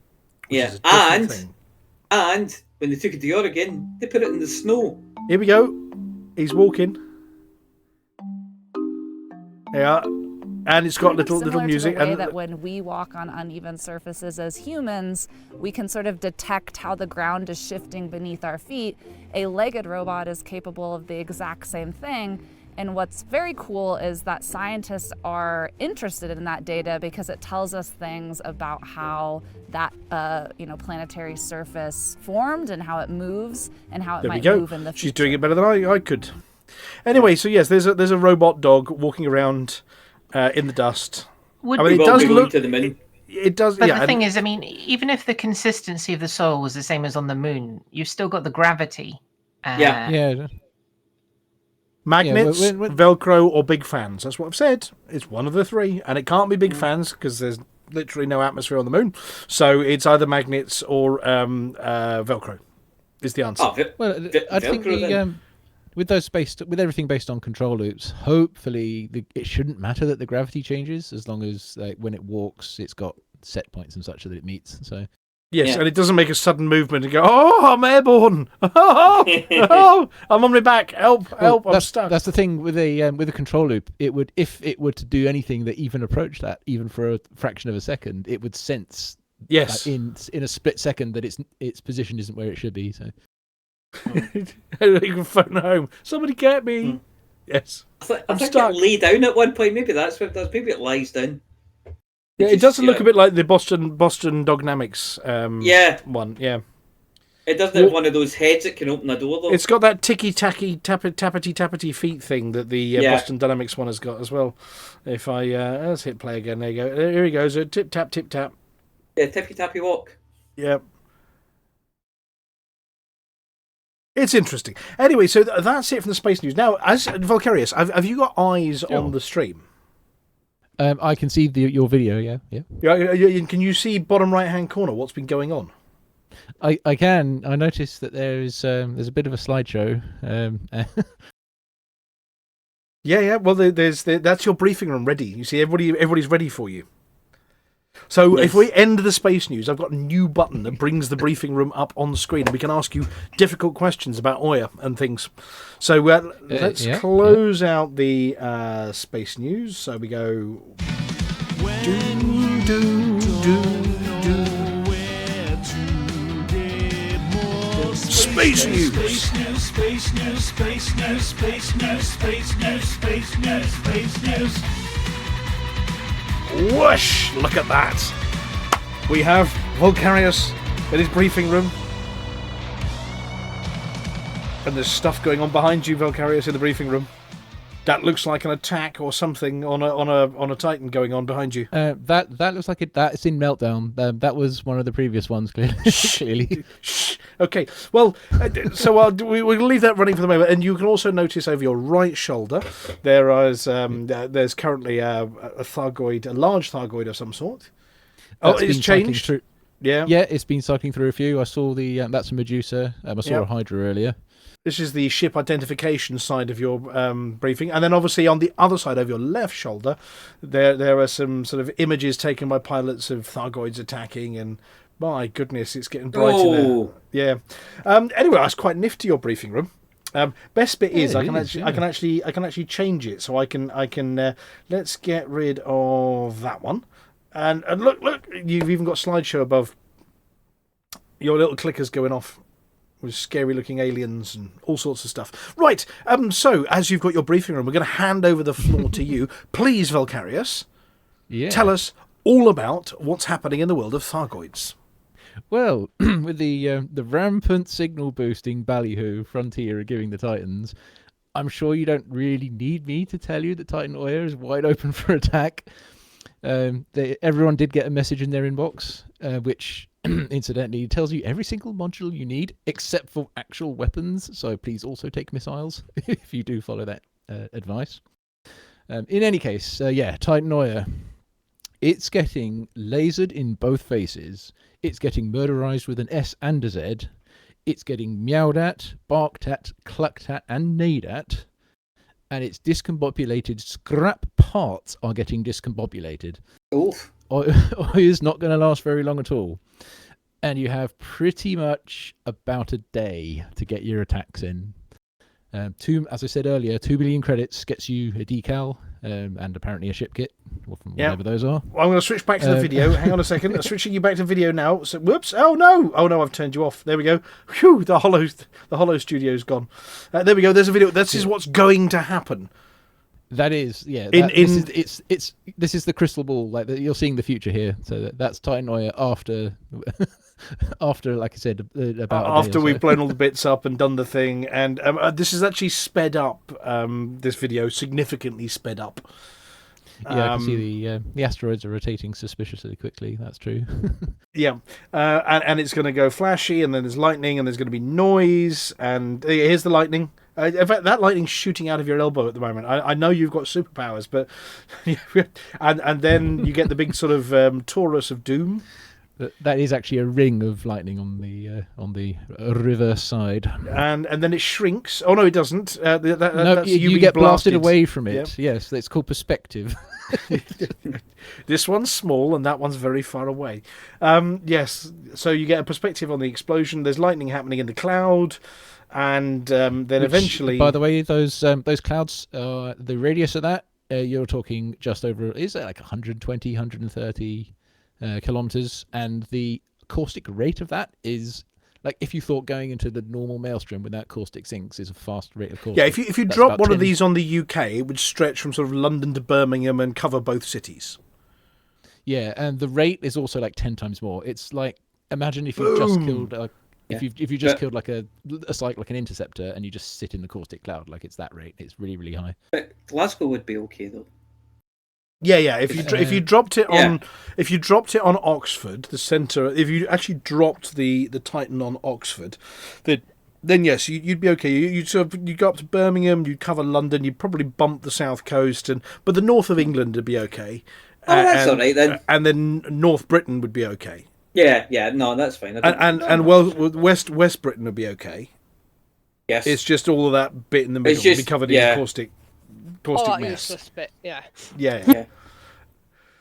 Yeah, and when they took it to Oregon, they put it in the snow. Here we go. He's walking. Yeah, and it's got little music. To the way that when we walk on uneven surfaces as humans, we can sort of detect how the ground is shifting beneath our feet. A legged robot is capable of the exact same thing. And what's very cool is that scientists are interested in that data because it tells us things about how that planetary surface formed and how it moves and how it might move in the future. She's doing it better than I could. Anyway, so yes, there's a robot dog walking around in the dust. It does look to the moon. It does. But the thing is, I mean, even if the consistency of the soil was the same as on the moon, you've still got the gravity. Magnets, Velcro, or big fans. That's what I've said. It's one of the three. And it can't be big fans because there's literally no atmosphere on the moon. So it's either magnets or Velcro is the answer. I think with everything based on control loops, hopefully it shouldn't matter that the gravity changes as long as when it walks, it's got set points and such that it meets. So. Yes, and it doesn't make a sudden movement and go, oh, I'm airborne. Oh, I'm on my back. Help, I'm stuck. That's the thing with a control loop. It would, if it were to do anything that even approached that, even for a fraction of a second, it would sense in a split second that its position isn't where it should be. So you can phone home. Somebody get me. Yes. I think it lay down at one point. Maybe that's what it does. Maybe it lies down. Yeah, it doesn't look a bit like the Boston Dognamics one. Yeah. It doesn't have one of those heads that can open a door, though. It's got that ticky-tacky, tappity feet thing that the Boston Dynamics one has got as well. If I... let's hit play again. There you go. Here he goes. Tip-tap, tip-tap. Yeah, tippy-tappy walk. Yeah. It's interesting. Anyway, so that's it from the space news. Now, as Vulkarius, have you got eyes on the stream? I can see your video, yeah. Can you see bottom right-hand corner what's been going on? I can. I noticed that there's a bit of a slideshow. Yeah. Well, that's your briefing room ready. You see, everybody's ready for you. So if we end the space news, I've got a new button that brings the briefing room up on the screen, and we can ask you difficult questions about Oya and things. So let's close out the space news. So we go. Space news. Space news, space news, space news, space news, space news, space news, space news. Whoosh! Look at that. We have Vulkarius in his briefing room. And there's stuff going on behind you, Vulkarius, in the briefing room. That looks like an attack or something on a Titan going on behind you. That looks like that's in Meltdown. That was one of the previous ones, clearly. Okay, well, so we'll leave that running for the moment. And you can also notice over your right shoulder there's currently a Thargoid, a large Thargoid of some sort. It's changed. Yeah, it's been cycling through a few. I saw that's a Medusa. I saw a Hydra earlier. This is the ship identification side of your briefing. And then obviously on the other side of your left shoulder, there are some sort of images taken by pilots of Thargoids attacking, and my goodness, it's getting bright in there. Yeah. Anyway, that's quite nifty, your briefing room. Best bit is I can actually change it. So I can let's get rid of that one. And look, you've even got slideshow above. Your little clickers going off with scary-looking aliens and all sorts of stuff. Right, so as you've got your briefing room, we're going to hand over the floor to you. Please, Vulkarius, tell us all about what's happening in the world of Thargoids. Well, with the rampant signal-boosting ballyhoo Frontier are giving the Titans, I'm sure you don't really need me to tell you that Titan Oya is wide open for attack. Everyone did get a message in their inbox, which incidentally tells you every single module you need except for actual weapons, so please also take missiles if you do follow that advice. In any case, Titan Oya, it's getting lasered in both faces, it's getting murderized with an S and a Z, it's getting meowed at, barked at, clucked at and neighed at, and its discombobulated scrap parts are getting discombobulated. Oof. Oya's not going to last very long at all. And you have pretty much about a day to get your attacks in. As I said earlier, 2 billion credits gets you a decal and apparently a ship kit, whatever those are. Well, I'm going to switch back to the video. Hang on a second. I'm switching you back to video now. So, whoops. Oh no, I've turned you off. There we go. Whew, the hollow studio's gone. There we go. There's a video. This is what's going to happen. That is, this is the crystal ball. Like you're seeing the future here. So that's Titan Oya after, like I said, about after we've blown all the bits up and done the thing, and this is actually sped up. This video significantly sped up. Yeah, I can see the asteroids are rotating suspiciously quickly. That's true. Yeah, and it's going to go flashy, and then there's lightning, and there's going to be noise, and here's the lightning. In fact, that lightning's shooting out of your elbow at the moment. I know you've got superpowers, but and then you get the big sort of Taurus of Doom. That is actually a ring of lightning on the reverse side, and then it shrinks. Oh no, it doesn't. That's you get blasted away from it. Yeah. Yes, it's called perspective. This one's small and that one's very far away. Yes, so you get a perspective on the explosion. There's lightning happening in the cloud, and then eventually. By the way, those clouds, the radius of that, you're talking just over. Is it like 120, 130? Kilometers, and the caustic rate of that is like if you thought going into the normal maelstrom without caustic sinks is a fast rate of caustic. Yeah, if you drop one of these on the UK, it would stretch from sort of London to Birmingham and cover both cities. Yeah, and the rate is also like 10 times more. It's like imagine if you just killed if you just killed like a site like an interceptor and you just sit in the caustic cloud, like it's that rate. It's really, really high. But Glasgow would be okay though. Yeah. If you dropped it on Oxford, the centre. If you actually dropped the Titan on Oxford, then yes, you'd be okay. You'd go up to Birmingham, you'd cover London, you'd probably bump the south coast, but the north of England would be okay. Oh, that's all right then. And then North Britain would be okay. Yeah, no, that's fine. West Britain would be okay. Yes, it's just all of that bit in the middle would be covered in caustic. caustic that mess. useless bit, yeah. Yeah.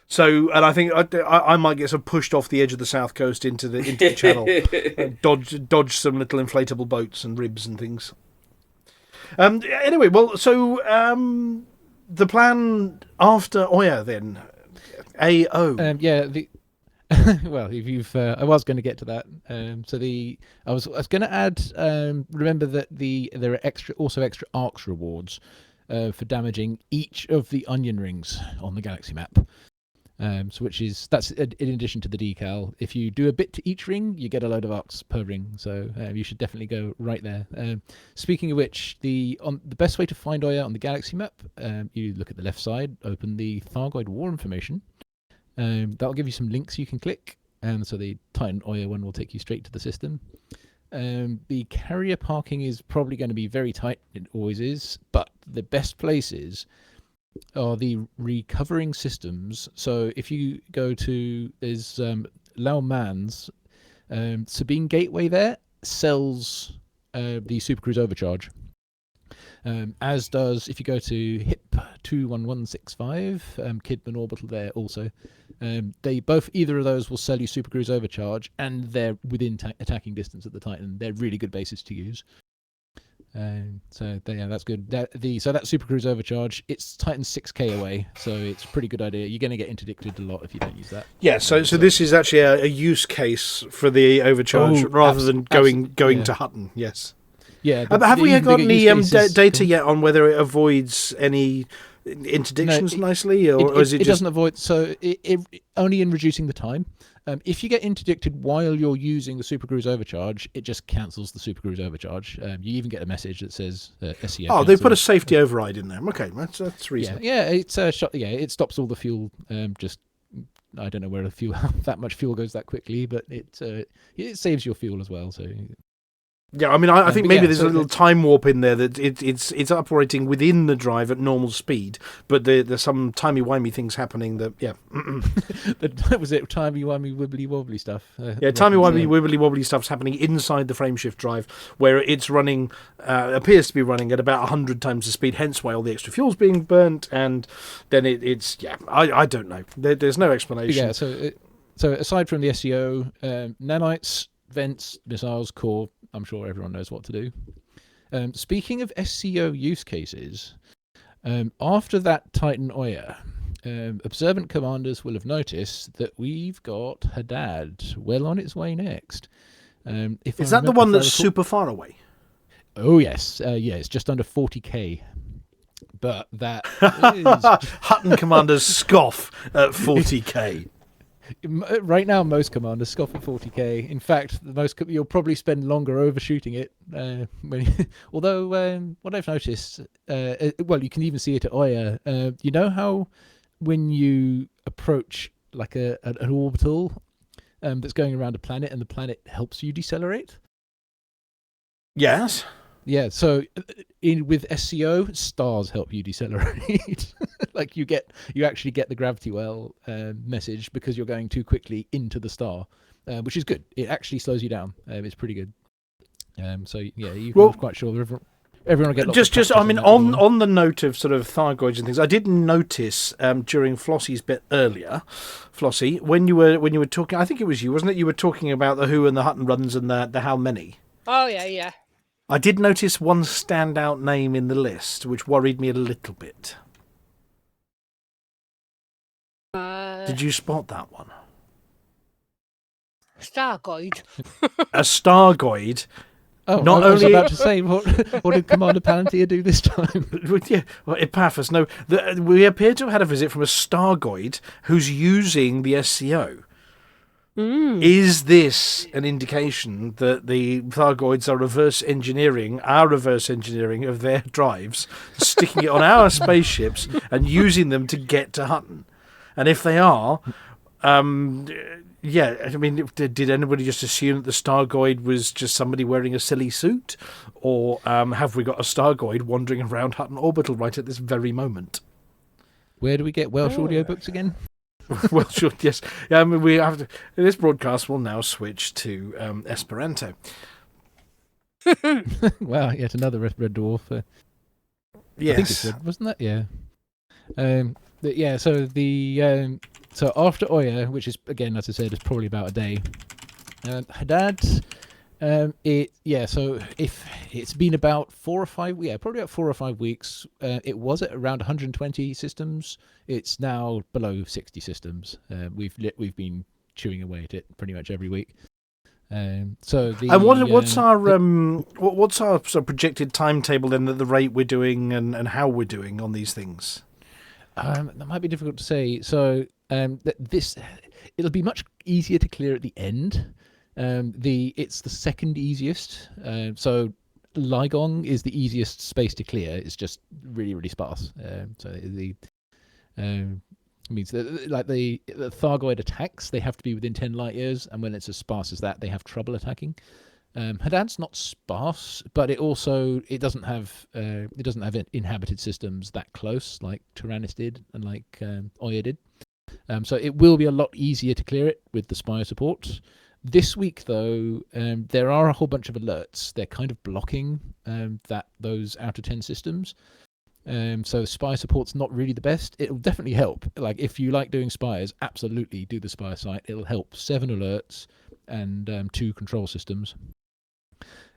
So, and I think I might get sort of pushed off the edge of the south coast into the channel, dodge some little inflatable boats and ribs and things. Anyway, well, so the plan after Oya then, AO. Well, if you've, I was going to get to that. I was going to add. Remember that there are extra arcs rewards for damaging each of the onion rings on the galaxy map. That's in addition to the decal. If you do a bit to each ring, you get a load of arcs per ring. So you should definitely go right there. Speaking of which, the best way to find Oya on the galaxy map, you look at the left side, open the Thargoid war information. That'll give you some links you can click. So the Titan Oya one will take you straight to the system. The carrier parking is probably going to be very tight. It always is. But the best places are the recovering systems. So if you go to, there's Lao Man's Sabine Gateway there sells the Supercruise Overcharge. As does, if you go to HIP 21165, Kidman Orbital there also. Either of those will sell you Supercruise Overcharge, and they're within attacking distance of the Titan. They're really good bases to use. That's good. So that Supercruise Overcharge, it's Titan 6k away, so it's a pretty good idea. You're going to get interdicted a lot if you don't use that. Yeah, so this is actually a use case for the Overcharge rather than going to Hutton. Yes. Yeah. Have we got any data yet on whether it avoids any interdictions nicely, or is it just... doesn't avoid? So it only in reducing the time. If you get interdicted while you're using the Supercruise Overcharge, it just cancels the Supercruise Overcharge. You even get a message that says SEO. Oh, they put a safety override in there. Okay, that's reasonable. Yeah, it's it stops all the fuel. I don't know where the fuel that much fuel goes that quickly, but it saves your fuel as well. So. Yeah, I mean, I think maybe there's a little time warp in there that it's operating within the drive at normal speed, but there's some timey-wimey things happening that, yeah. That was it, timey-wimey, wibbly-wobbly stuff. Timey-wimey, wibbly-wobbly stuff's happening inside the frameshift drive, where it's running, appears to be running at about 100 times the speed, hence why all the extra fuel's being burnt, and then I don't know. There's no explanation. Yeah, so aside from the SEO, nanites, vents, missiles, core, I'm sure everyone knows what to do. Speaking of SCO use cases, after that Titan Oya, observant commanders will have noticed that we've got Haddad well on its way next. Is that the one that's super far away? Oh, yes. It's just under 40k. But that is... Hutton commanders scoff at 40k. Right now, most commanders scoff at 40k. In fact, you'll probably spend longer overshooting it. Although, what I've noticed, you can even see it at Oya. You know how when you approach like an orbital that's going around a planet, and the planet helps you decelerate? Yes. Yeah, so with SCO, stars help you decelerate. Like you actually get the gravity well message because you're going too quickly into the star, which is good. It actually slows you down. It's pretty good. I'm quite sure everyone will get lots of on the note of sort of Thargoids and things, I did notice during Flossy's bit earlier, Flossy, when you were talking, I think it was you, wasn't it? You were talking about the who and the Hutton runs and the how many. Oh yeah. I did notice one standout name in the list, which worried me a little bit. Did you spot that one? Thargoid. A Thargoid. Oh, I was about to say, what did Commander Palantir do this time? Epaphras. No, we appear to have had a visit from a Thargoid who's using the SCO. Is this an indication that the Thargoids are reverse engineering of their drives, sticking it on our spaceships and using them to get to Hutton? And if they are, did anybody just assume that the Thargoid was just somebody wearing a silly suit? Or have we got a Thargoid wandering around Hutton Orbital right at this very moment? Where do we get Welsh audiobooks again? Well, sure, yes. We have to. This broadcast will now switch to Esperanto. Wow, yet another red dwarf. Yes. I think it would, wasn't that? Yeah. So after Oya, which is again, as I said, is probably about a day. Haddad, so if it's been about probably about 4 or 5 weeks. It was at around 120 systems. It's now below 60 systems. We've been chewing away at it pretty much every week. What's our sort of projected timetable then at the rate we're doing and how we're doing on these things? That might be difficult to say. So it'll be much easier to clear at the end. It's the second easiest. So Ligong is the easiest space to clear. It's just really, really sparse. Means that the Thargoid attacks, they have to be within 10 light years, and when it's as sparse as that, they have trouble attacking. Haddad's not sparse, but it doesn't have inhabited systems that close like Tyrannus did and like Oya did. So it will be a lot easier to clear it with the Spire support. This week, though, there are a whole bunch of alerts. They're kind of blocking those out of 10 systems. So Spire support's not really the best. It'll definitely help. Like if you like doing Spires, absolutely do the Spire site. It'll help 7 alerts and 2 control systems.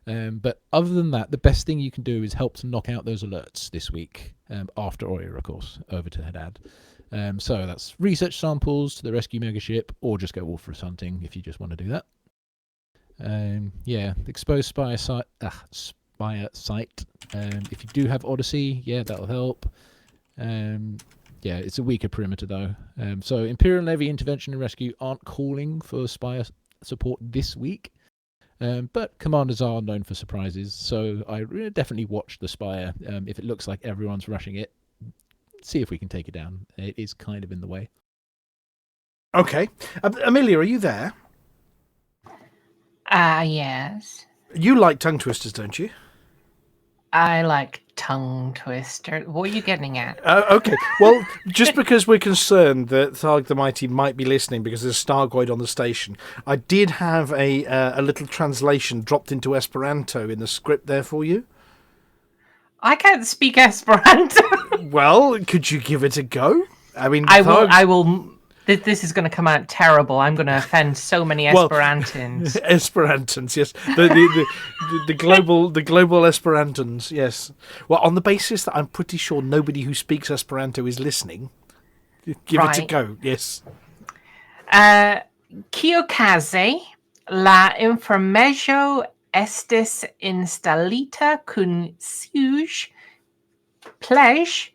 But other than that, the best thing you can do is help to knock out those alerts this week, after Oya, of course, over to Haddad. So that's research samples to the rescue megaship, or just go Wolfrus hunting if you just want to do that. Exposed Spire site. If you do have Odyssey, that'll help. It's a weaker perimeter though. So Imperial Navy intervention and rescue aren't calling for Spire support this week. But commanders are known for surprises, so I definitely watch the Spire. If it looks like everyone's rushing it, see if we can take it down. It is kind of in the way. Okay. Amelia, are you there? Yes. You like tongue twisters, don't you? I like tongue twister. What are you getting at? Okay. Well, just because we're concerned that Tharg the Mighty might be listening because there's Thargoid on the station, I did have a little translation dropped into Esperanto in the script there for you. I can't speak Esperanto. Well, could you give it a go? I mean, I will. This is going to come out terrible. I'm going to offend so many Esperantans. Esperantans, yes. The global Esperantans, yes. Well, on the basis that I'm pretty sure nobody who speaks Esperanto is listening, give it a go, yes. Kiokaze, la informejo estis instalita kun siuj plej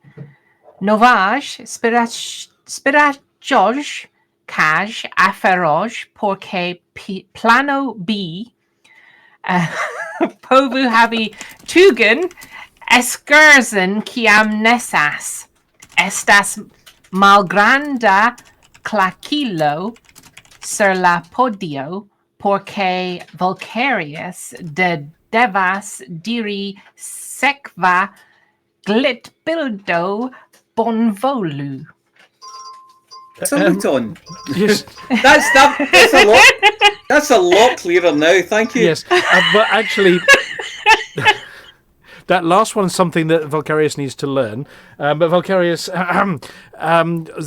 novaj George Kaj Aferoj porque plano B Povu habi tugun excursion kiam nesas estas malgranda claquilo sur la podio porque Vulkarius de devas diri sekva glitbildo bonvolu. Saluton. Yes, that's a lot clearer now. Thank you. Yes, but actually, that last one is something that Vulkarius needs to learn. But Vulkarius,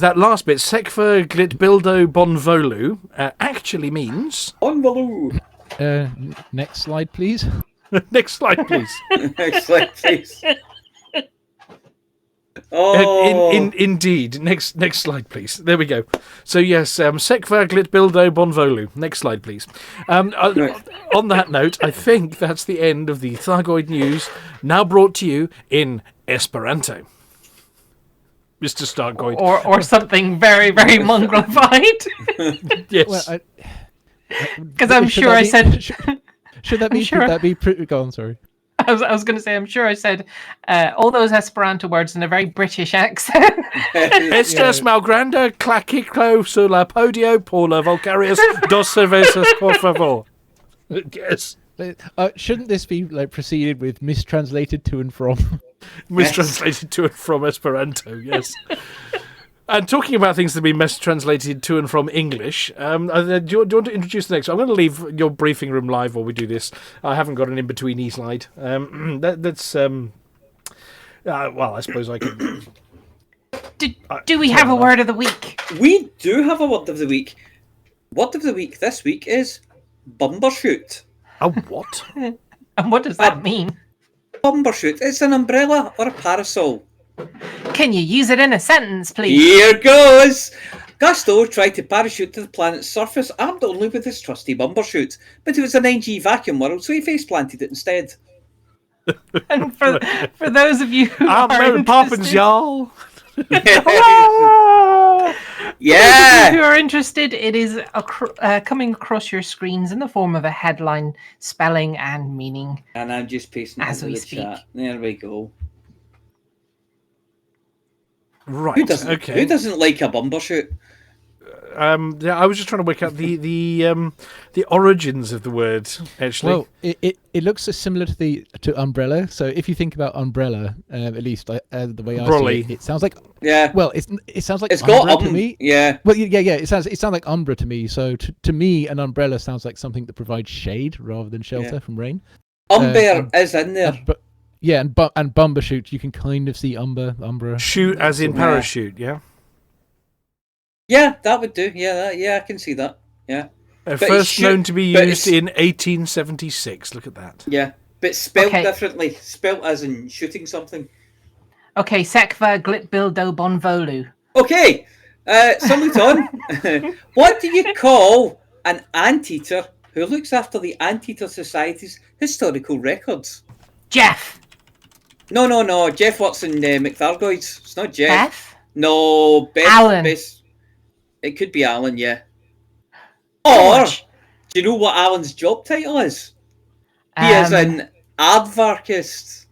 that last bit, sekva glitbildo bonvolu, actually means bonvolu. Next slide, please. Next slide, please. Next slide, please. Oh, indeed. Next slide, please. There we go. So yes, sekva glitbildo bonvolu. Next slide, please. On that note, I think that's the end of the Thargoid news. Now brought to you in Esperanto, Mr. Stargoid, or something very, very mongrelified. Yes, because I'm sure I said. Should that be? Should that be? Go on. Sorry. I was going to say, I'm sure I said all those Esperanto words in a very British accent. Estas malgranda claquiclo sur la podio por la Vulkarius dos cervezas, por favor. Yes. Shouldn't this be preceded with mistranslated to and from? Mistranslated to and from Esperanto, yes. And talking about things that have been mistranslated to and from English, do you want to introduce the next? I'm going to leave your briefing room live while we do this. I haven't got an in-between slide. Well, I suppose I can. Do we have a word of the week? We do have a word of the week. Word of the week this week is bumbershoot. A what? And what does that mean? Bumbershoot. It's an umbrella or a parasol. Can you use it in a sentence, please? Here goes. Gusto tried to parachute to the planet's surface armed only with his trusty bumbershoot, but it was an 9G vacuum world, so he face-planted it instead. And for those of you who I'm are Mary Poppins, interested, y'all. Yeah. who are interested, it is coming across your screens in the form of a headline, spelling and meaning. And I'm just pasting it As into we the speak. chat. There we go. Right. Who doesn't? Okay. Who doesn't like a bumbershoot? Yeah, I was just trying to work out the origins of the word. Actually, Well, it looks so similar to umbrella. So if you think about umbrella, at least the way I Brolly. see it, it sounds like Yeah. well, it sounds like It's got umbra to me. Yeah. Well, yeah. It sounds like umbra to me. So to me, an umbrella sounds like something that provides shade rather than shelter Yeah. from rain. Umber is in there. But yeah, and bumbershoot, you can kind of see umbra. shoot as in Yeah. parachute. Yeah. Yeah, that would do. Yeah, I can see that. Yeah. But First shoot- known to be but used it's- in 1876. Look at that. Yeah. But spelt Okay. differently. Spelt as in shooting something. Okay, sekva, glitbildo, bonvolu. Okay. Saluton. What do you call an anteater who looks after the Anteater Society's historical records? Jeff. No. Jeff works in McThargoids. It's not Jeff. Beth. No, Beth. Alan. It could be Alan, yeah. Or, George. do you know what Alan's job title is? He is an aardvarkist.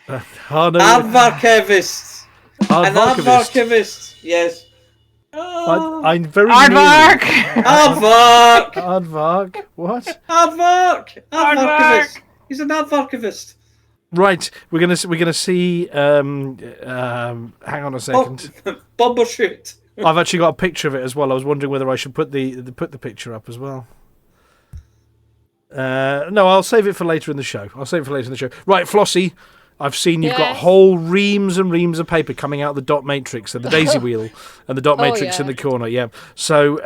Aardvarkivist. An aardvarkivist, yes. I'm very Aardvark. Aardvark! Aardvark. What? Aardvark! Aardvarkivist. He's an aardvarkivist. Right, we're gonna see. Hang on a second. Bumbershoot. I've actually got a picture of it as well. I was wondering whether I should put the picture up as well. No, I'll save it for later in the show. Right, Flossy, I've seen you've got Yes. whole reams and reams of paper coming out of the dot matrix and the daisy wheel and the dot Oh, matrix in yeah. the corner. Yeah. So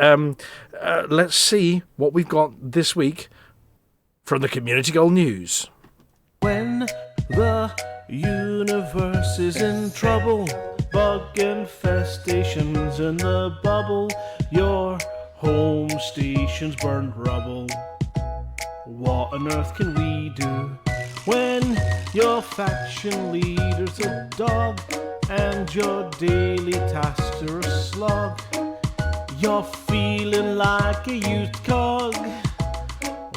let's see what we've got this week from the Community Goal News. When the universe is in trouble, bug infestations in the bubble, your home station's burned rubble. What on earth can we do when your faction leader's a dog and your daily tasks are a slog? You're feeling like a used cog.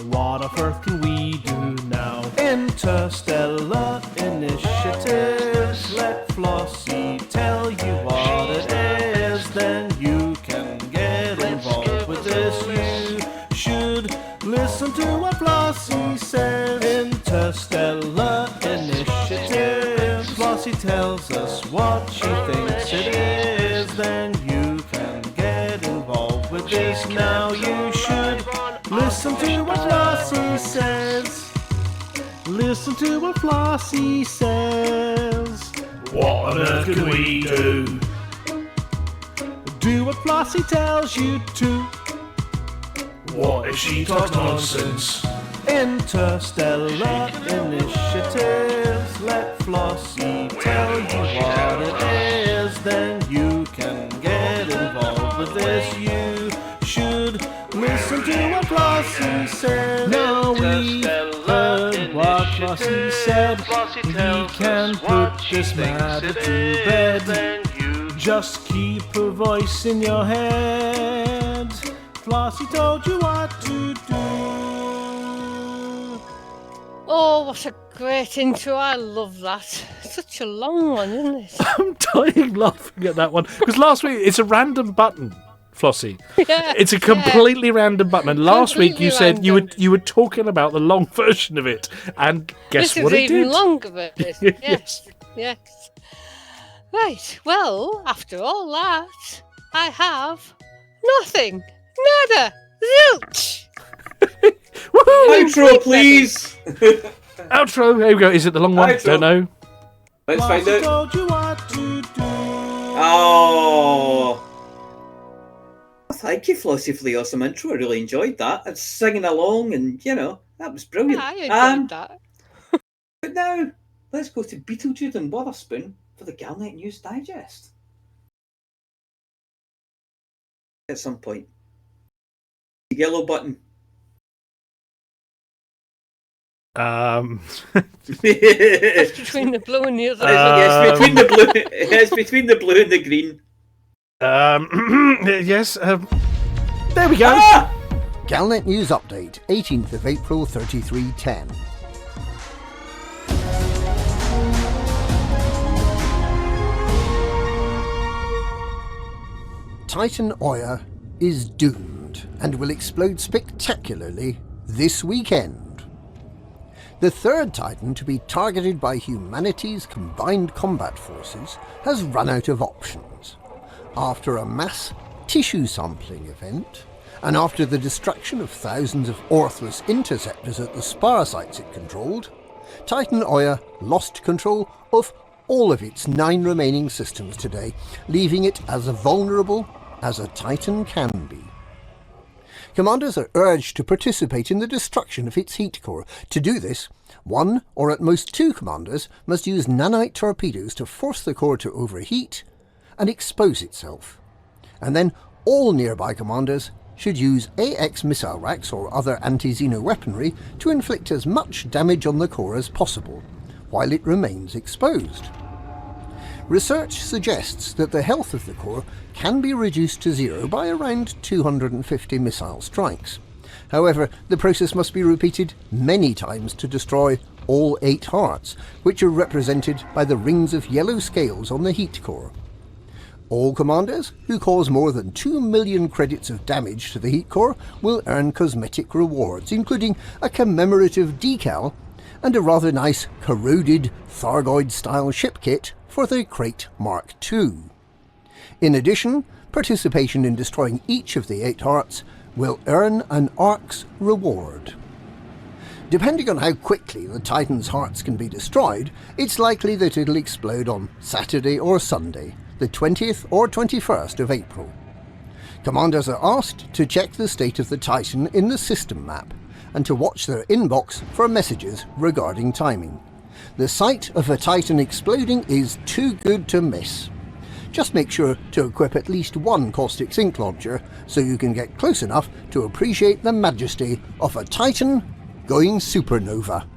What on earth can we do now? Interstellar initiatives. Let Flossy tell you what it is. Then you can get involved with this. You should listen to what Flossy says. Interstellar initiatives. Flossy tells us what she thinks it is. Then you can get involved with this. Now you should listen to what Flossy says. Listen to what Flossy says. What on earth can we do? Do what Flossy tells you to. What if she talks nonsense? Interstellar initiatives. Let Flossy tell you what it is. Then you can get involved with this. You should listen to what Flossy says. Now we've heard what Flossy said. We can put this matter to bed. Just keep her voice in your head. Flossy told you what to do. Oh, what a great intro. I love that. Such a long one, isn't it? I'm dying laughing at that one because last week it's a random button, Flossy. Yeah, It's a completely random button. And last week you Completely said random. you were talking about the long version of it, and guess this what is it even did? longer, but Yes. yes. Right, well, after all that, I have nothing. Nada. Zilch. Outro, please. Outro. Here we go. Is it the long one? Outro. Don't know. Let's find Flossy out. told you what to do. Oh. Thank you, Flossy, for the awesome intro. I really enjoyed that. And singing along, and that was brilliant. I enjoyed that. But now, let's go to Beetlejuice and Witherspoon for the Galnet News Digest. At some point. The yellow button. It's between the blue and the other. Yes, between the blue. It's between the blue and the green. Yes. There we go. Ah! Galnet News Update, 18th of April 3310. Titan Oya is doomed and will explode spectacularly this weekend. The third Titan to be targeted by humanity's combined combat forces has run out of options. After a mass tissue sampling event, and after the destruction of thousands of Orthless interceptors at the spar sites it controlled, Titan Oya lost control of all of its 9 remaining systems today, leaving it as vulnerable as a Titan can be. Commanders are urged to participate in the destruction of its heat core. To do this, 1 or at most 2 commanders must use nanite torpedoes to force the core to overheat and expose itself. And then all nearby commanders should use AX missile racks or other anti-Xeno weaponry to inflict as much damage on the core as possible, while it remains exposed. Research suggests that the health of the core can be reduced to 0 by around 250 missile strikes. However, the process must be repeated many times to destroy all 8 hearts, which are represented by the rings of yellow scales on the heat core. All commanders who cause more than 2 million credits of damage to the heat core will earn cosmetic rewards, including a commemorative decal and a rather nice corroded Thargoid-style ship kit for the Crate Mark II. In addition, participation in destroying each of the 8 hearts will earn an Ark's reward. Depending on how quickly the Titan's hearts can be destroyed, it's likely that it'll explode on Saturday or Sunday, the 20th or 21st of April. Commanders are asked to check the state of the Titan in the system map and to watch their inbox for messages regarding timing. The sight of a Titan exploding is too good to miss. Just make sure to equip at least 1 caustic zinc launcher so you can get close enough to appreciate the majesty of a Titan going supernova.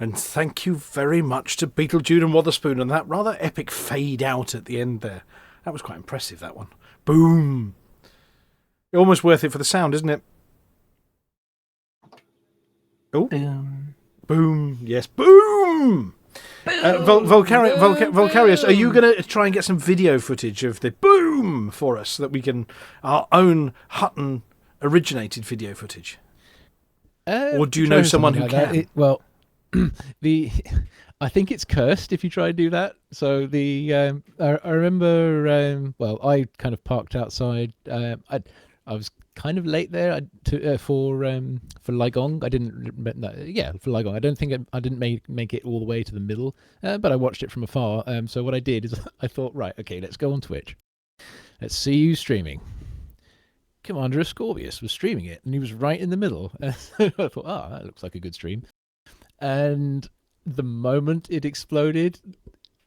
And thank you very much to Beetlejuice and Witherspoon and that rather epic fade out at the end there. That was quite impressive, that one. Boom! Almost worth it for the sound, isn't it? Oh. Boom. Boom. Yes, boom! Vulkarius, are you going to try and get some video footage of the boom for us so that we can, our own Hutton originated video footage? Or do you know someone who can? I think it's cursed if you try to do that. So I remember. I kind of parked outside. I was kind of late there for Ligong. I didn't. For Ligong. I don't think I didn't make it all the way to the middle, but I watched it from afar. So what I did is I thought, right, okay, let's go on Twitch. Let's see you streaming. Commander Ascorbius was streaming it, and he was right in the middle. I thought, that looks like a good stream. And the moment it exploded,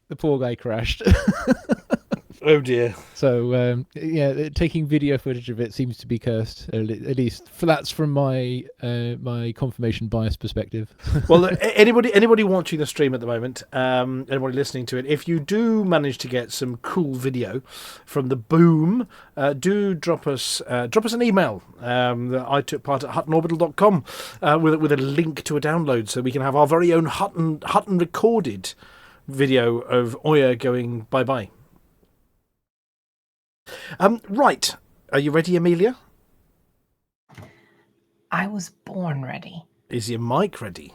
the poor guy crashed. Oh dear. So taking video footage of it seems to be cursed. At least that's from my my confirmation bias perspective. Well, anybody watching the stream at the moment, anybody listening to it, if you do manage to get some cool video from the boom, do drop us an email. That I took part at huttonorbital.com with a link to a download, so we can have our very own Hutton recorded video of Oya going bye-bye. Right. Are you ready, Amelia? I was born ready. Is your mic ready?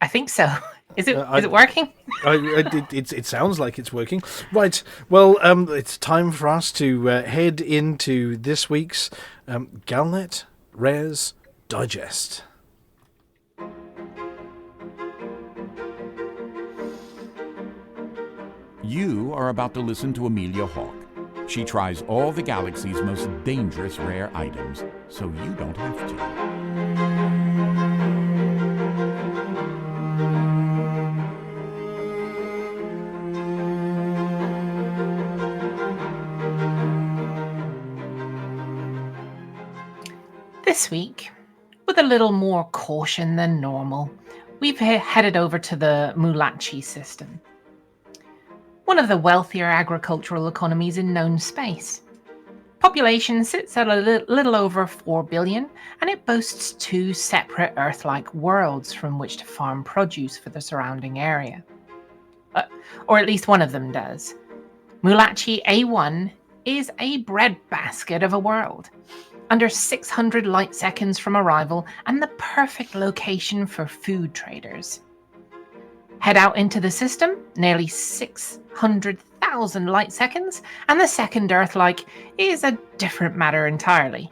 I think so. Is it working? It sounds like it's working. Right. Well, it's time for us to head into this week's Galnet Rares Digest. You are about to listen to Amelia Hawke. She tries all the galaxy's most dangerous rare items, so you don't have to. This week, with a little more caution than normal, we've headed over to the Mulachi system, one of the wealthier agricultural economies in known space. Population sits at a little over 4 billion, and it boasts 2 separate Earth-like worlds from which to farm produce for the surrounding area. Or at least one of them does. Mulachi A1 is a breadbasket of a world, under 600 light seconds from arrival, and the perfect location for food traders. Head out into the system, nearly 600,000 light seconds, and the second Earth-like is a different matter entirely.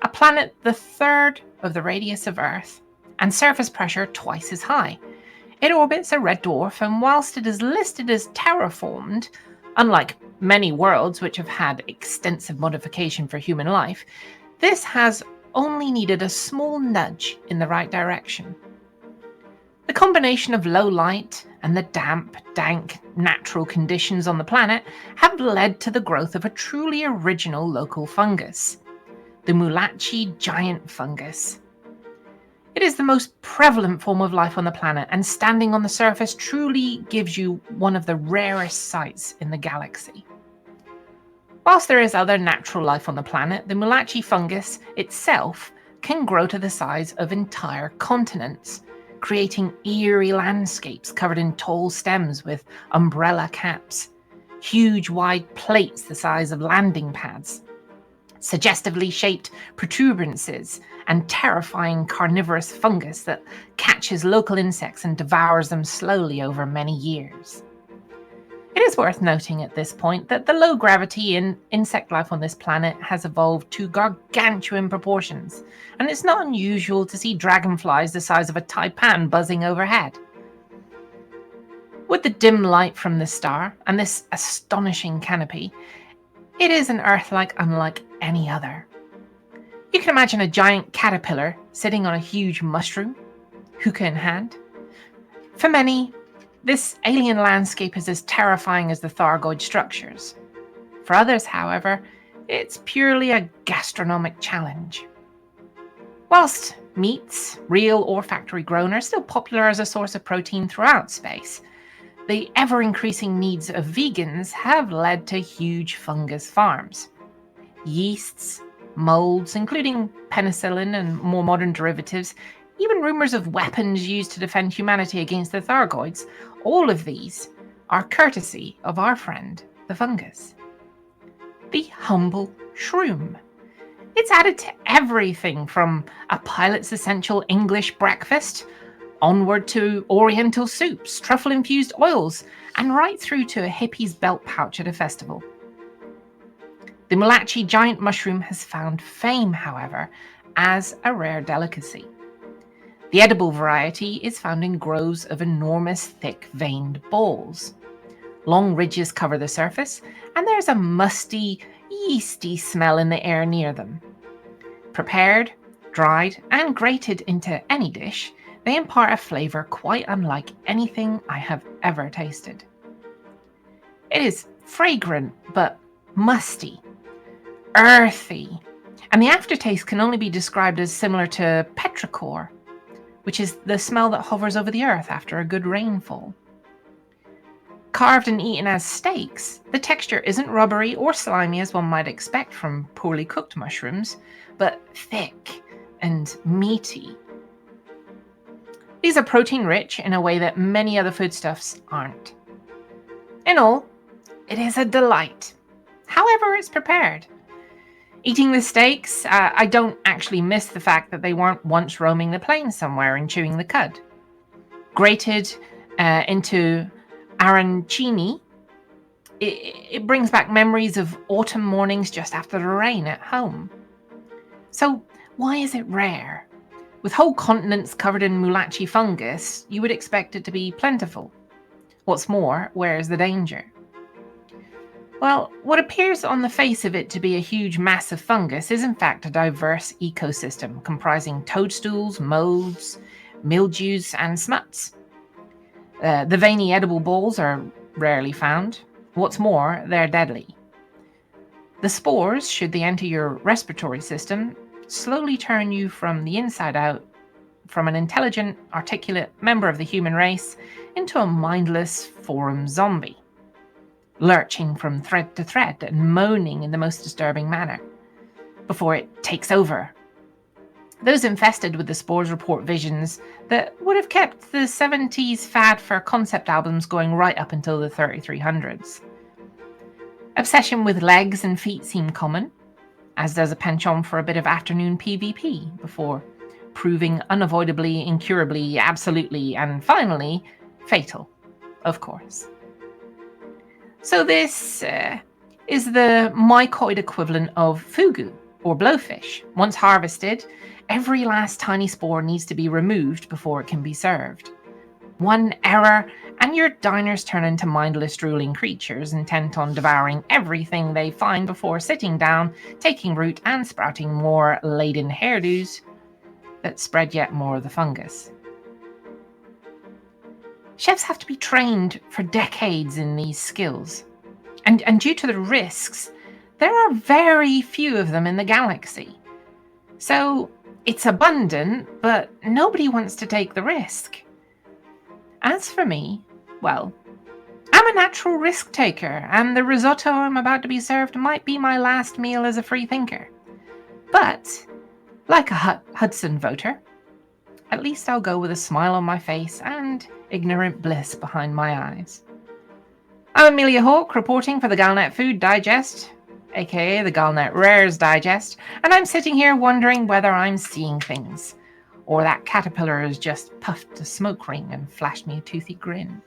A planet the third of the radius of Earth, and surface pressure twice as high. It orbits a red dwarf, and whilst it is listed as terraformed, unlike many worlds which have had extensive modification for human life, this has only needed a small nudge in the right direction. The combination of low light and the damp, dank, natural conditions on the planet have led to the growth of a truly original local fungus, the Mulachi giant fungus. It is the most prevalent form of life on the planet, and standing on the surface truly gives you one of the rarest sights in the galaxy. Whilst there is other natural life on the planet, the Mulachi fungus itself can grow to the size of entire continents, creating eerie landscapes covered in tall stems with umbrella caps, huge wide plates the size of landing pads, suggestively shaped protuberances, and terrifying carnivorous fungus that catches local insects and devours them slowly over many years. It is worth noting at this point that the low gravity in insect life on this planet has evolved to gargantuan proportions, and it's not unusual to see dragonflies the size of a taipan buzzing overhead. With the dim light from the star and this astonishing canopy, it is an Earth-like unlike any other. You can imagine a giant caterpillar sitting on a huge mushroom, hookah in hand. For many, this alien landscape is as terrifying as the Thargoid structures. For others, however, it's purely a gastronomic challenge. Whilst meats, real or factory grown, are still popular as a source of protein throughout space, the ever-increasing needs of vegans have led to huge fungus farms. Yeasts, molds, including penicillin and more modern derivatives, even rumors of weapons used to defend humanity against the Thargoids, all of these are courtesy of our friend, the fungus. The humble shroom. It's added to everything from a pilot's essential English breakfast, onward to oriental soups, truffle-infused oils, and right through to a hippie's belt pouch at a festival. The Mulachi giant mushroom has found fame, however, as a rare delicacy. The edible variety is found in groves of enormous, thick-veined balls. Long ridges cover the surface, and there's a musty, yeasty smell in the air near them. Prepared, dried, and grated into any dish, they impart a flavour quite unlike anything I have ever tasted. It is fragrant but musty, earthy, and the aftertaste can only be described as similar to petrichor, which is the smell that hovers over the earth after a good rainfall. Carved and eaten as steaks, the texture isn't rubbery or slimy as one might expect from poorly cooked mushrooms, but thick and meaty. These are protein-rich in a way that many other foodstuffs aren't. In all, it is a delight, however it's prepared. Eating the steaks, I don't actually miss the fact that they weren't once roaming the plains somewhere and chewing the cud. Grated into arancini, it brings back memories of autumn mornings just after the rain at home. So why is it rare? With whole continents covered in Mulachi fungus, you would expect it to be plentiful. What's more, where's the danger? Well, what appears on the face of it to be a huge mass of fungus is in fact a diverse ecosystem comprising toadstools, molds, mildews, and smuts. The veiny edible balls are rarely found. What's more, they're deadly. The spores, should they enter your respiratory system, slowly turn you from the inside out, from an intelligent, articulate member of the human race into a mindless forum zombie, lurching from thread to thread and moaning in the most disturbing manner, before it takes over. Those infested with the spores report visions that would have kept the 70s fad for concept albums going right up until the 3300s. Obsession with legs and feet seem common, as does a penchant for a bit of afternoon PvP, before proving unavoidably, incurably, absolutely, and finally, fatal, of course. So this is the mycoid equivalent of fugu, or blowfish. Once harvested, every last tiny spore needs to be removed before it can be served. One error, and your diners turn into mindless drooling creatures intent on devouring everything they find before sitting down, taking root, and sprouting more laden hairdos that spread yet more of the fungus. Chefs have to be trained for decades in these skills, and due to the risks, there are very few of them in the galaxy. So it's abundant, but nobody wants to take the risk. As for me, well, I'm a natural risk taker, and the risotto I'm about to be served might be my last meal as a free thinker. But, like a Hudson voter, at least I'll go with a smile on my face and ignorant bliss behind my eyes. I'm Amelia Hawke, reporting for the Galnet Food Digest, aka the Galnet Rares Digest, and I'm sitting here wondering whether I'm seeing things, or that caterpillar has just puffed a smoke ring and flashed me a toothy grin.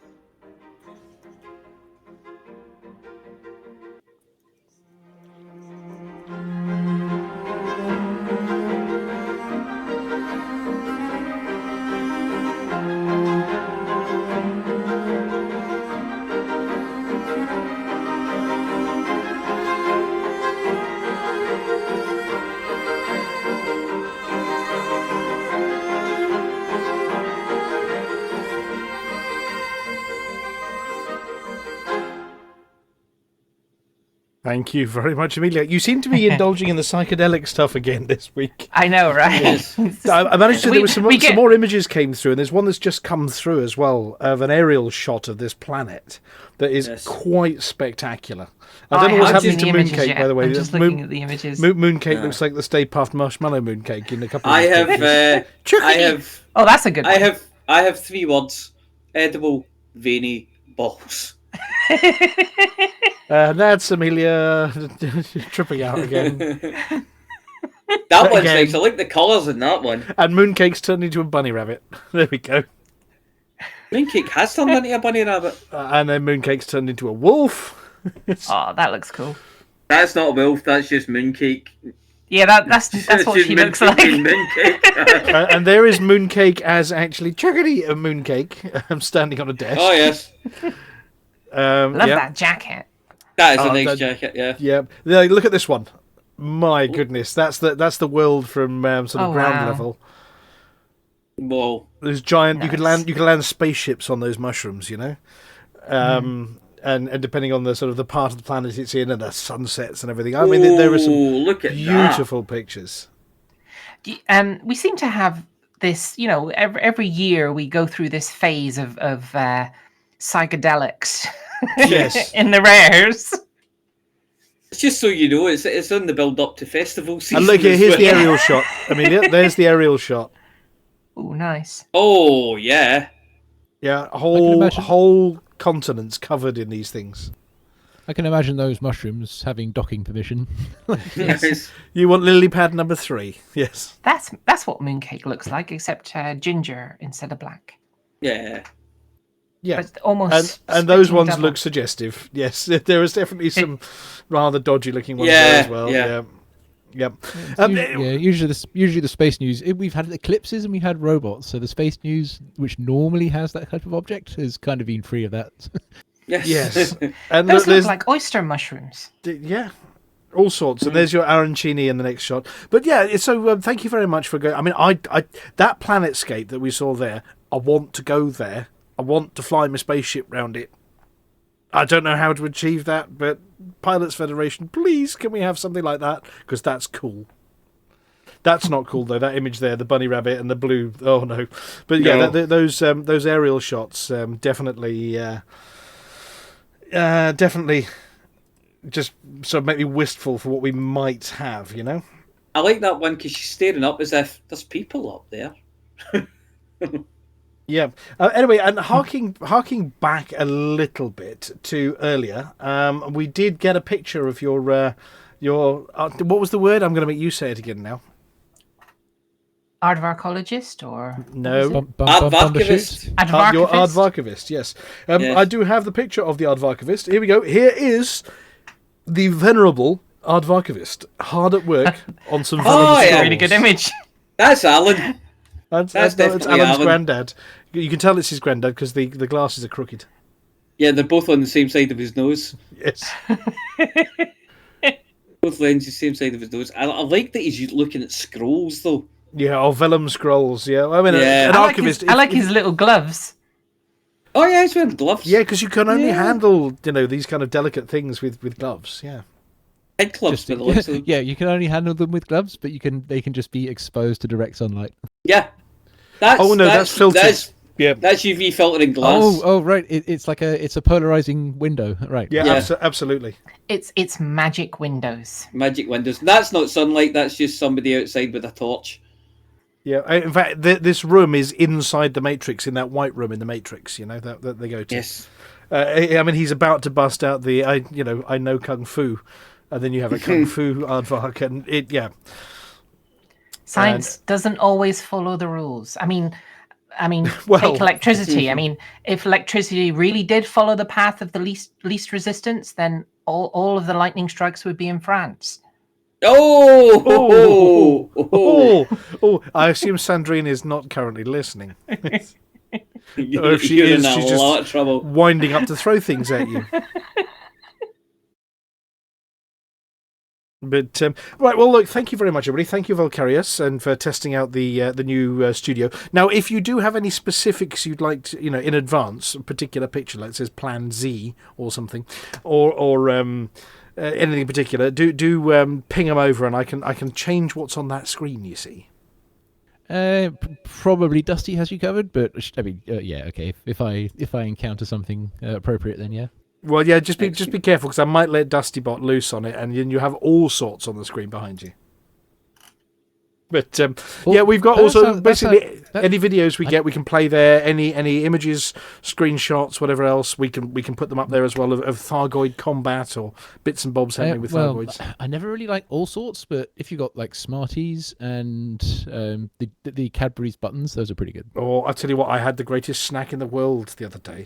Thank you very much, Amelia. You seem to be indulging in the psychedelic stuff again this week. I know, right? Yes. I managed to. There was some more images came through, and there's one that's just come through as well of an aerial shot of this planet that is quite spectacular. I don't know what's happening to Mooncake, by the way. I'm just looking at the images. Mooncake looks like the Stay Puft Marshmallow Mooncake in a couple of I have. Oh, that's a good one. I have 3 words: edible, veiny, balls. That's Amelia tripping out again. That one's nice. I like the colours in that one. And Mooncake's turned into a bunny rabbit. There we go. Mooncake has turned into a bunny rabbit. And then Mooncake's turned into a wolf. Oh, that looks cool. That's not a wolf, that's just Mooncake. Yeah, that's what she looks like. And there is Mooncake as actually Chuggity a Mooncake standing on a desk. Oh, yes. Love that jacket. That is a nice jacket, yeah. Yeah. Look at this one. My goodness, that's the world from sort of ground level. Whoa. There's giant. Nice. You could land spaceships on those mushrooms, you know. and depending on the sort of the part of the planet it's in and the sunsets and everything. I mean, there are some look at beautiful pictures. We seem to have this, every year we go through this phase of psychedelics Yes. in the rares. It's just so you know, it's on the build up to festival season. And look, here's the aerial shot. I mean, there's the aerial shot. Oh, nice. Oh, yeah. Yeah, whole continents covered in these things. I can imagine those mushrooms having docking permission. Yes. You want lily pad number 3? Yes. That's what mooncake looks like, except ginger instead of black. Yeah. Yeah, But almost. and those ones double. look suggestive. Yes, there is definitely some rather dodgy looking ones Yeah, there as well. yeah. Usually the space news. We've had eclipses and we've had robots, so the space news, which normally has that type of object, has kind of been free of that. Yes, and Those look there's like oyster mushrooms. yeah, all sorts. And there's your arancini in the next shot. But yeah, so thank you very much for going. I mean, I that planetscape that we saw there, I want to go there. I want to fly my spaceship round it. I don't know how to achieve that, but Pilots Federation, please, can we have something like that? Because that's cool. That's not cool though. That image there, the bunny rabbit and the blue. Oh no! But yeah, No. those aerial shots definitely just sort of make me wistful for what we might have. I like that one because she's staring up as if there's people up there. Yeah. Anyway, and harking back a little bit to earlier, we did get a picture of your what was the word? I'm going to make you say it again now. Aardvarkologist or No. Aardvarkivist. Your Aardvarkivist, yes. Yes. I do have the picture of the Aardvarkivist. Here we go. Here is the venerable Aardvarkivist, hard at work on some venom yeah. really good image. That's Alan. That's definitely Alan's Alan. granddad. You can tell it's his granddad because the glasses are crooked. Yeah, they're both on the same side of his nose. Yes. Both lenses, same side of his nose. I like that he's looking at scrolls, though. Yeah, or vellum scrolls. Yeah, I mean, Yeah. an I like, archivist. I like his little gloves. Oh, yeah, he's wearing gloves. Yeah, because you can only handle these kind of delicate things with gloves. Yeah. Big gloves, by the looks of them. Yeah, you can only handle them with gloves, but they can just be exposed to direct sunlight. Yeah. That's filtered. That's Yeah. That's UV filtering glass. Oh, right. It's a polarizing window, right? Yeah. Absolutely. It's magic windows. Magic windows. That's not sunlight. That's just somebody outside with a torch. Yeah. In fact, this room is inside the Matrix, in that white room in the Matrix. That they go to. Yes. I mean, he's about to bust out the I know kung fu, and then you have a kung fu aardvark, and Science doesn't always follow the rules. I mean, Well- take electricity. I mean, if electricity really did follow the path of the least resistance, then all of the lightning strikes would be in France. Oh! I assume Sandrine is not currently listening. You're, Or if she you're is, in she's a just lot of trouble. winding up to throw things at you. But right, well, look, thank you very much, everybody. Thank you, Vulkarius, and for testing out the new studio. Now, if you do have any specifics you'd like to, in advance, a particular picture, like it says Plan Z or something, or anything in particular, do ping them over, and I can change what's on that screen. You see. Probably Dusty has you covered, but I mean, yeah, okay. If I encounter something appropriate, then yeah. Well, yeah, just be careful, because I might let DustyBot loose on it, and then you have all sorts on the screen behind you. But yeah, we've got also basically any videos we get, we can play there. Any images, screenshots, whatever else, we can put them up there as well of Thargoid combat or bits and bobs happening with Thargoids. I never really like all sorts, but if you got like Smarties and the Cadbury's buttons, those are pretty good. Or I'll tell you what, I had the greatest snack in the world the other day.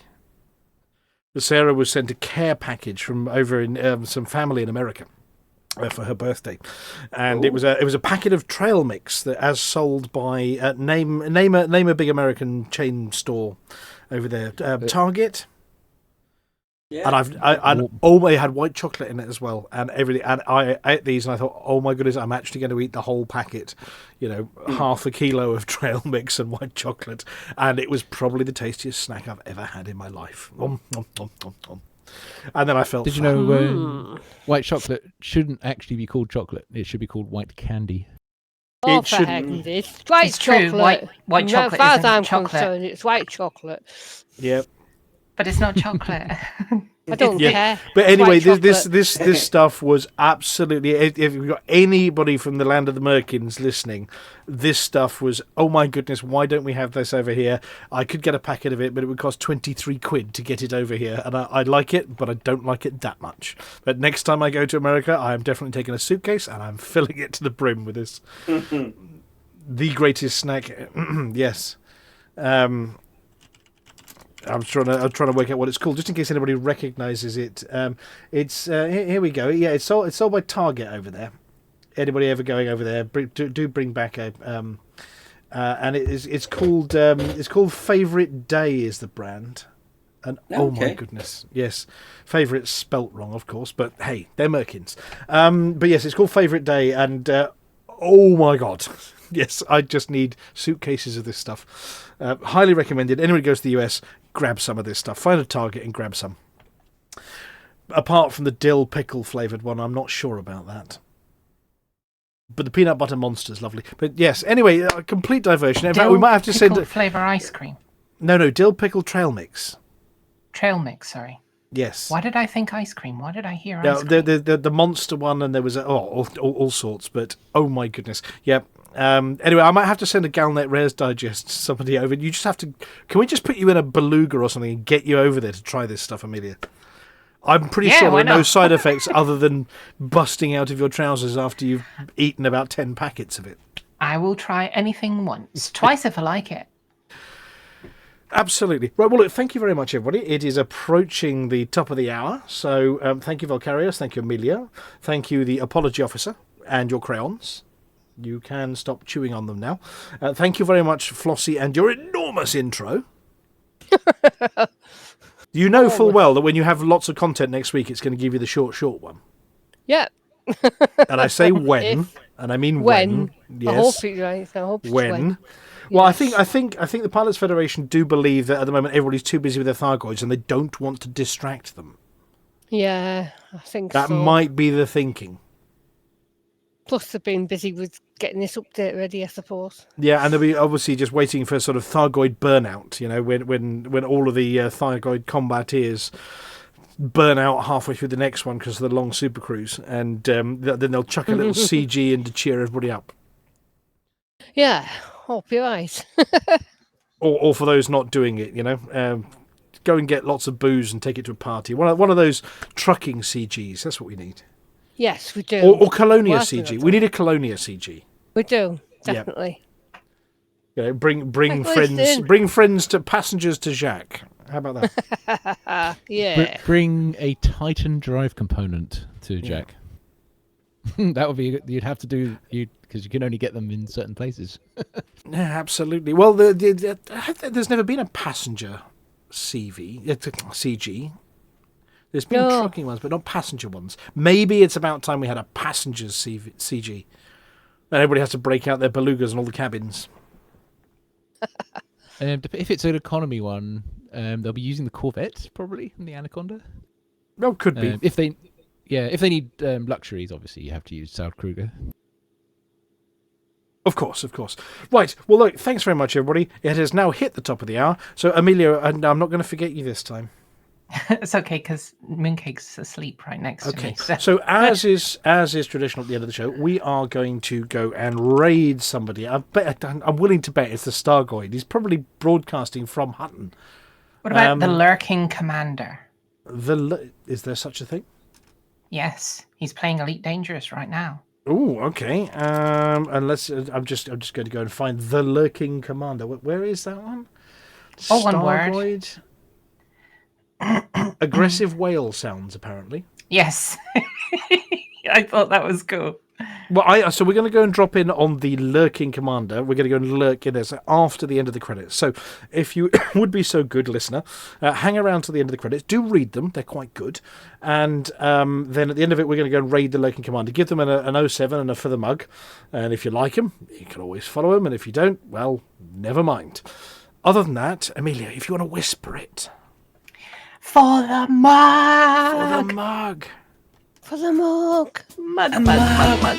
Sarah was sent a care package from over in some family in America for her birthday, and it was a packet of trail mix that, as sold by name a big American chain store over there, Target. Yeah. And I had white chocolate in it as well, and everything. And I ate these, and I thought, oh my goodness, I'm actually going to eat the whole packet. Half a kilo of trail mix and white chocolate, and it was probably the tastiest snack I've ever had in my life. And then I felt Did you know white chocolate shouldn't actually be called chocolate? It should be called white candy. Oh, It for shouldn't. heaven's sake. It's white It's true, chocolate. white chocolate As far as isn't I'm chocolate. concerned, it's white chocolate. Yep. But it's not chocolate. I don't care. But It's anyway, white chocolate. this stuff was absolutely. If you've got anybody from the land of the Merkins listening, this stuff was. Oh my goodness! Why don't we have this over here? I could get a packet of it, but it would cost £23 to get it over here, and I like it, but I don't like it that much. But next time I go to America, I am definitely taking a suitcase and I'm filling it to the brim with this. The greatest snack. Yes. I'm trying to work out what it's called, just in case anybody recognises it. It's here we go. Yeah, it's sold by Target over there. Anybody ever going over there? Do bring back a and it's called Favourite Day is the brand. And oh my goodness, yes, favourite spelt wrong, of course, but hey, they're Merkins. But yes, it's called Favourite Day, and oh my god. Yes, I just need suitcases of this stuff. Highly recommended. Anyone who goes to the US, grab some of this stuff. Find a Target and grab some. Apart from the dill pickle flavoured one, I'm not sure about that. But the peanut butter monster is lovely. But yes, anyway, complete diversion. In fact, we might have to send Dill flavour ice cream. No, dill pickle trail mix. Trail mix, sorry. Yes. Why did I think ice cream? Why did I hear ice cream? The monster one, and there was all sorts. But oh my goodness, yeah. Anyway, I might have to send a Galnet Rares Digest to somebody over. You just have to. Can we just put you in a beluga or something and get you over there to try this stuff, Amelia? I'm pretty sure there are no side effects other than busting out of your trousers after you've eaten about 10 packets of it. I will try anything once, twice if I like it. Absolutely. Right, well, look, thank you very much, everybody. It is approaching the top of the hour. So thank you, Vulkarius. Thank you, Amelia. Thank you, the apology officer, and your crayons. You can stop chewing on them now. Thank you very much, Flossy, and your enormous intro. You know full well that when you have lots of content next week, it's going to give you the short one. Yeah. And I say when, and I mean when. Yes. I hope it's right. I hope it's when. Well, Yes. I think the Pilots Federation do believe that at the moment everybody's too busy with their Thargoids and they don't want to distract them. Yeah, I think That so. might be the thinking. Plus, they've been busy with getting this update ready, I suppose. Yeah, and they'll be obviously just waiting for sort of Thargoid burnout. You know, when all of the Thargoid combateers burn out halfway through the next one because of the long super cruise, and then they'll chuck a little CG in to cheer everybody up. Yeah, hope you're right. Or for those not doing it, you know, go and get lots of booze and take it to a party. One of those trucking CGs. That's what we need. Yes, we do. Or Colonia Well, CG. We need a Colonia CG. We do, definitely. You know, bring Like friends, this. bring friends to passengers to Jacques. How about that? Yeah. Bring a Titan drive component to Jack. That would be. You'd have to do because you can only get them in certain places. Yeah, absolutely. Well, there's never been a passenger CG. There's been trucking ones, but not passenger ones. Maybe it's about time we had a passenger CG. And everybody has to break out their belugas and all the cabins. If it's an economy one, they'll be using the Corvette probably and the Anaconda. Oh, could be. If they need luxuries, obviously you have to use Saud-Kruger. Of course. Right. Well, look, thanks very much, everybody. It has now hit the top of the hour. So, Amelia, and I'm not going to forget you this time. It's okay because Mooncake's asleep right next to me. So as is traditional at the end of the show, we are going to go and raid somebody. I'm willing to bet it's the Thargoid. He's probably broadcasting from Hutton. What about the Lurking Commander? Is there such a thing? Yes, he's playing Elite Dangerous right now. Oh, okay. I'm just going to go and find the Lurking Commander. Where is that one? Oh, one word. Aggressive whale sounds, apparently. Yes. I thought that was cool. Well, so we're going to go and drop in on the Lurking Commander. We're going to go and lurk in there after the end of the credits. So if you would be so good, listener, hang around to the end of the credits. Do read them. They're quite good. And then at the end of it, we're going to go and raid the Lurking Commander. Give them an 07 and a for the mug. And if you like them, you can always follow them. And if you don't, well, never mind. Other than that, Amelia, if you want to whisper it. For the mug. For the mug. For the mug. Mug.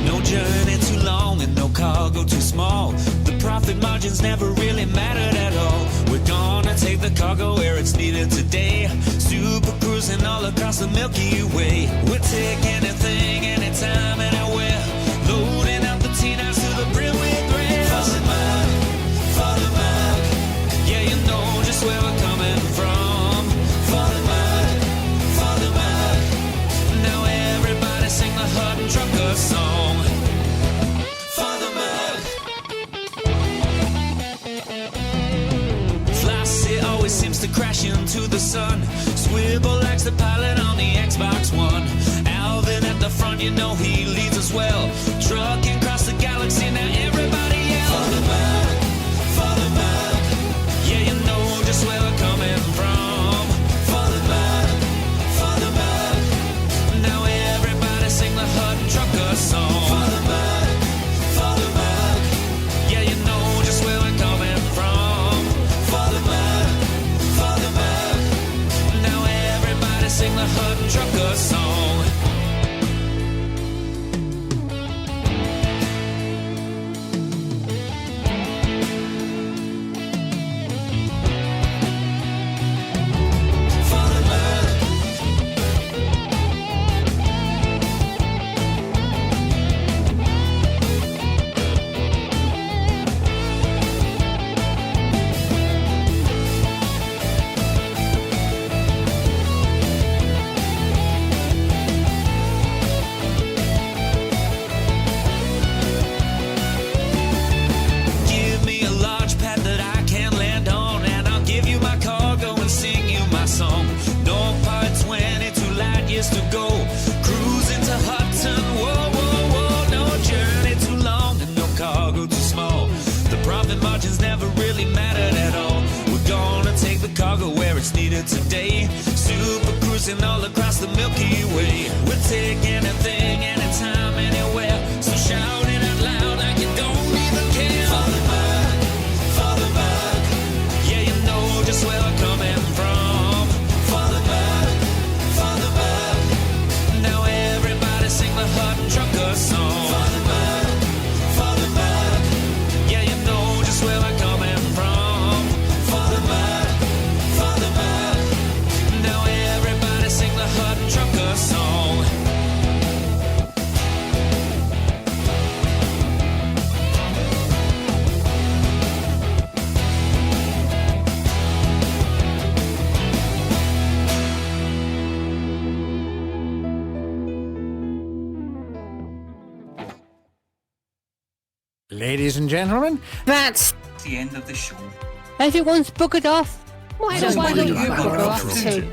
No journey too long and no cargo too small. The profit margins never really mattered at all. We're gonna take the cargo where it's needed today. Super cruising all across the Milky Way. We'll take anything, anytime, anywhere. Loading up the T-9s to the brim with rail. For the mug, yeah, you know just where we're coming from. For the mug, now everybody sing the Hutton Trucker song. For the mug. Flossy always seems to crash into the sun. Swivel likes the pilot on the Xbox One. Alvin at the front, you know he leads us well. Trucking across the galaxy, now everybody yell. For the mug, yeah, you know just where we're coming from. For the mug, now everybody sing the Hutton Trucker song. For the mug, yeah, you know just where we're coming from. For the mug, now everybody sing the Hutton Trucker song. To go cruising to Hutton, whoa, no journey too long and no cargo too small. The profit margins never really mattered at all. We're gonna take the cargo where it's needed today. Super cruising all across the Milky Way. We'll take anything, anytime, anywhere. So shout it out loud like you don't even care. For the mug, yeah, you know just where we're coming from. For the mug, now everybody sing the Hutton Trucker song. For the mug, yeah, you know just where we're coming from. For the mug, now everybody sing the Hutton Trucker song. Ladies and gentlemen, that's the end of the show. Everyone's buggered off. Why So don't why you don't you bugger bugger off off too? too?